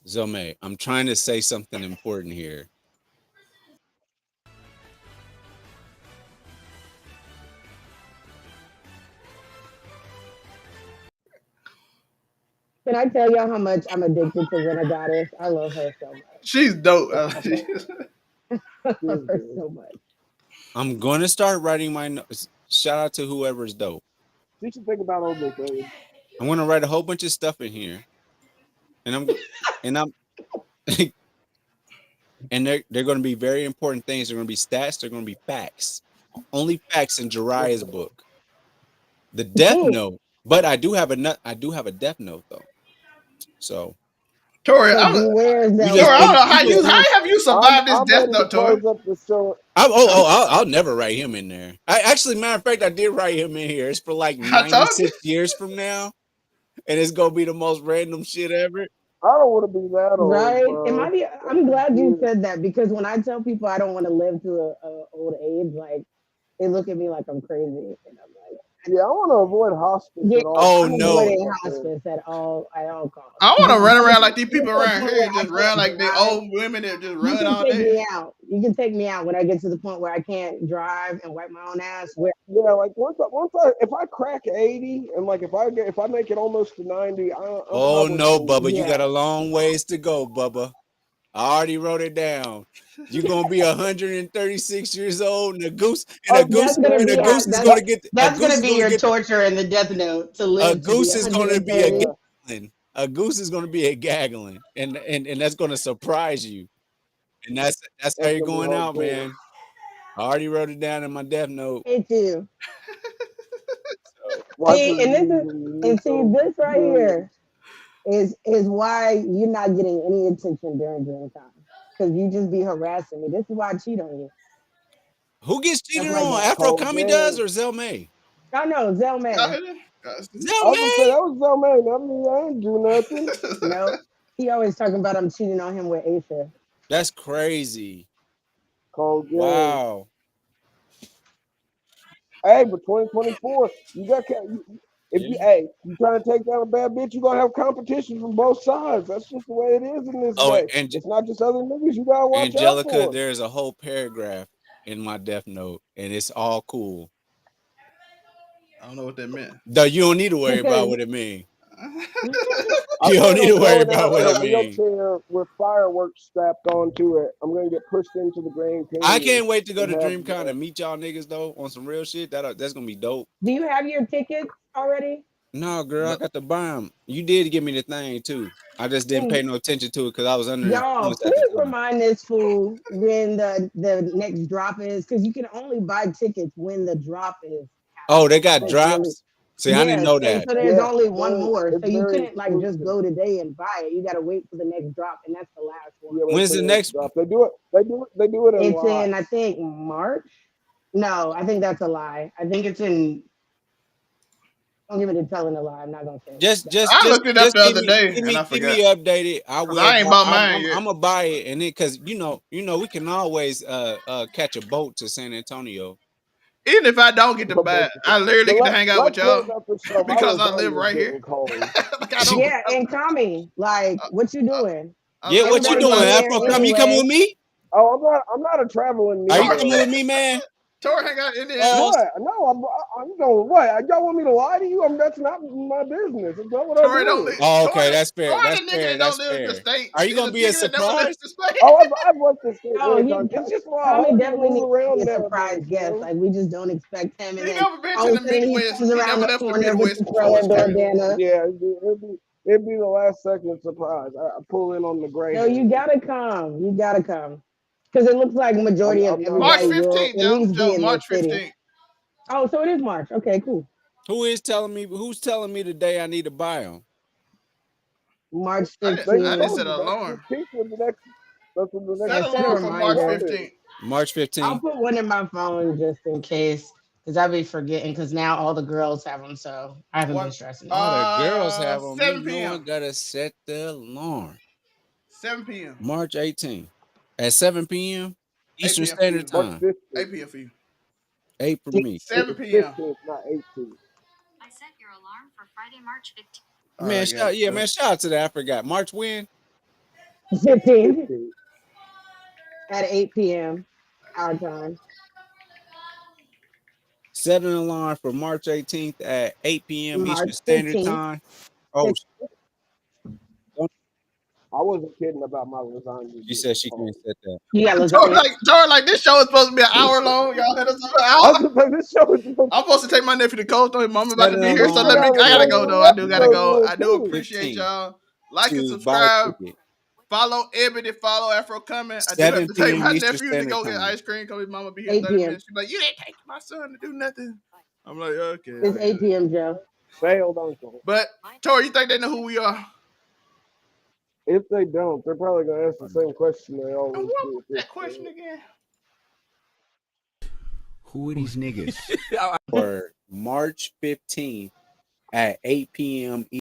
B: Zome, I'm trying to say something important here.
D: Can I tell y'all how much I'm addicted to Winter Goddess? I love her so much.
A: She's dope.
D: I love her so much.
B: I'm going to start writing my notes. Shout out to whoever's dope.
C: You should think about OnlyFans.
B: I'm going to write a whole bunch of stuff in here. And I'm and they're going to be very important things. They're going to be stats. They're going to be facts. Only facts in Jiraiya's book. The Death Note. But I do have a Death Note though. So
A: Tori, I don't know how have you survived this Death Note, Tori?
B: I'll never write him in there. Matter of fact, I did write him in here. It's for like 96 years from now, and it's gonna be the most random shit ever.
C: I don't want to be that old.
D: Right? I'm glad you said that, because when I tell people I don't want to live to a old age, like they look at me like I'm crazy, and I'm like,
C: yeah, I want to avoid hospice.
D: Yeah,
C: at all.
D: I'm avoiding hospice at all costs.
A: I want to run around like these people around here, just run like they old women that just run all day.
D: You can take me out when I get to the point where I can't drive and wipe my own ass.
C: Yeah, like if I crack 80 and like if I make it almost to 90,
B: oh no, Bubba, you got a long ways to go, Bubba. I already wrote it down. You're gonna be 136 years old, and a goose is gonna get.
D: That's gonna be your torture in the Death Note to live.
B: A goose is gonna be a gaggling. A goose is gonna be a gaggling, and that's gonna surprise you. And that's how you're going out, man. I already wrote it down in my Death Note.
D: Me too. This right here is why you're not getting any attention during dream time. Because you just be harassing me. This is why I cheat on you.
B: Who gets cheated on? Afro Kami does or Zelmay?
D: I know, Zelmay.
C: That was Zelmay. I ain't do nothing.
D: No, he always talking about I'm cheating on him with Aisha.
B: That's crazy.
C: Cold game.
B: Wow.
C: Hey, but 2024, you trying to take down a bad bitch, you gonna have competition from both sides. That's just the way it is in this day. And it's not just other niggas you gotta watch
B: Angelica,
C: out for.
B: there's a whole paragraph in my Death Note, and it's all cool.
A: I don't know what that meant.
B: No, you don't need to worry about what it means. You don't need to worry about what it means.
C: Wheelchair with fireworks strapped onto it. I'm gonna get pushed into the Grand Canyon.
B: I can't wait to go to DreamCon and meet y'all niggas though on some real shit. That's gonna be dope.
D: Do you have your tickets already?
B: No, girl, I got to buy them. You did give me the thing too. I just didn't pay no attention to it because I was under.
D: Y'all, please remind this fool when the next drop is, because you can only buy tickets when the drop is.
B: Oh, they got drops. See, I didn't know that.
D: So there's only one more, so you couldn't like just go today and buy it. You got to wait for the next drop, and that's the last one.
B: When's the next
C: drop? They do it.
D: It's in, I think, March. No, I think that's a lie. I think it's in. Don't give me the telling a lie. I'm not gonna say.
B: I
A: looked it up the other day and I forgot.
B: Keep me updated. I will.
A: I ain't bought mine yet.
B: I'm gonna buy it, and then because you know we can always catch a boat to San Antonio.
A: Even if I don't get to buy, I literally get to hang out with y'all because I live right here.
D: Yeah, and Tommy, like, what you doing?
B: Yeah, what you doing, Afro? You coming with me?
C: Oh, I'm not a traveling.
B: Are you coming with me, man?
A: Tor hang out in there.
C: What? No, I'm going. What? Y'all want me to lie to you? that's not my business. That's not what I do.
B: Oh, okay, that's fair.
A: Tor
B: That's
A: the nigga
B: fair.
A: that
B: That's
A: don't live in the
B: fair.
A: state.
B: Are you gonna be a surprise?
C: Oh, I've left the state.
D: Oh,
C: It's just
D: Tommy definitely needs to
C: around
D: be a surprise guest. Like, we just don't expect him. And
A: He
D: then
A: never been
D: all
A: to
D: of
A: the
D: a sudden he
A: Midwest.
D: comes
A: He
D: around
A: never
D: the
A: left the
D: corner with
A: Midwest
D: the
A: before.
D: pro and bandana.
C: Yeah, it'd be the last second surprise. I pull in on the gray.
D: No, you gotta come. You gotta come. Because it looks like majority of
A: March
D: everybody will at
A: 15th, Joe.
D: least be in
A: March
D: the city.
A: 15th.
D: Oh, so it is March. Okay, cool.
B: Who's telling me the day I need to buy them?
D: March
A: I
D: 15th.
A: just set an alarm.
C: That's the
A: Set an alarm for March 15th.
B: March 15th.
D: I'll put one in my phone just in case, because I'll be forgetting. Because now all the girls have them, so I haven't been stressing.
B: All the girls have them.
A: 7
B: No
A: p.m.
B: one gotta set the alarm.
A: 7 p.m.
B: March 18th at 7 p.m. Eastern
A: 8 p.m.
B: Standard Time.
A: 8 p.m. for you.
B: 8 for me.
A: 7 p.m.
C: Not 18.
H: I set your alarm for Friday, March 15th.
B: Man, shout out to that. I forgot. March when?
D: 15th at 8 p.m. our time.
B: Set an alarm for March 18th at 8 p.m.
D: March
B: Eastern Standard
D: 15th.
B: Time. Oh,
C: I wasn't kidding about my lasagna.
B: you said she can't set that.
D: You got lasagna.
A: Tor, like this show is supposed to be an hour long. Y'all had us an hour. I'm supposed to take my nephew to coach. His mom about to be here, so I gotta go though. I do gotta go. I do appreciate y'all. Like and subscribe. Follow Ebony. Follow Afro Coming. I do have to take my nephew to go get ice cream because his mama be here in 30 minutes. She's like, you didn't take my son to do nothing. I'm like, okay.
D: It's 8 p.m. Joe.
C: Failed uncle.
A: But Tor, you think they know who we are?
C: If they don't, they're probably gonna ask the same question they always do.
A: That question again.
N: Who are these niggas?
B: For March 15th at 8 p.m.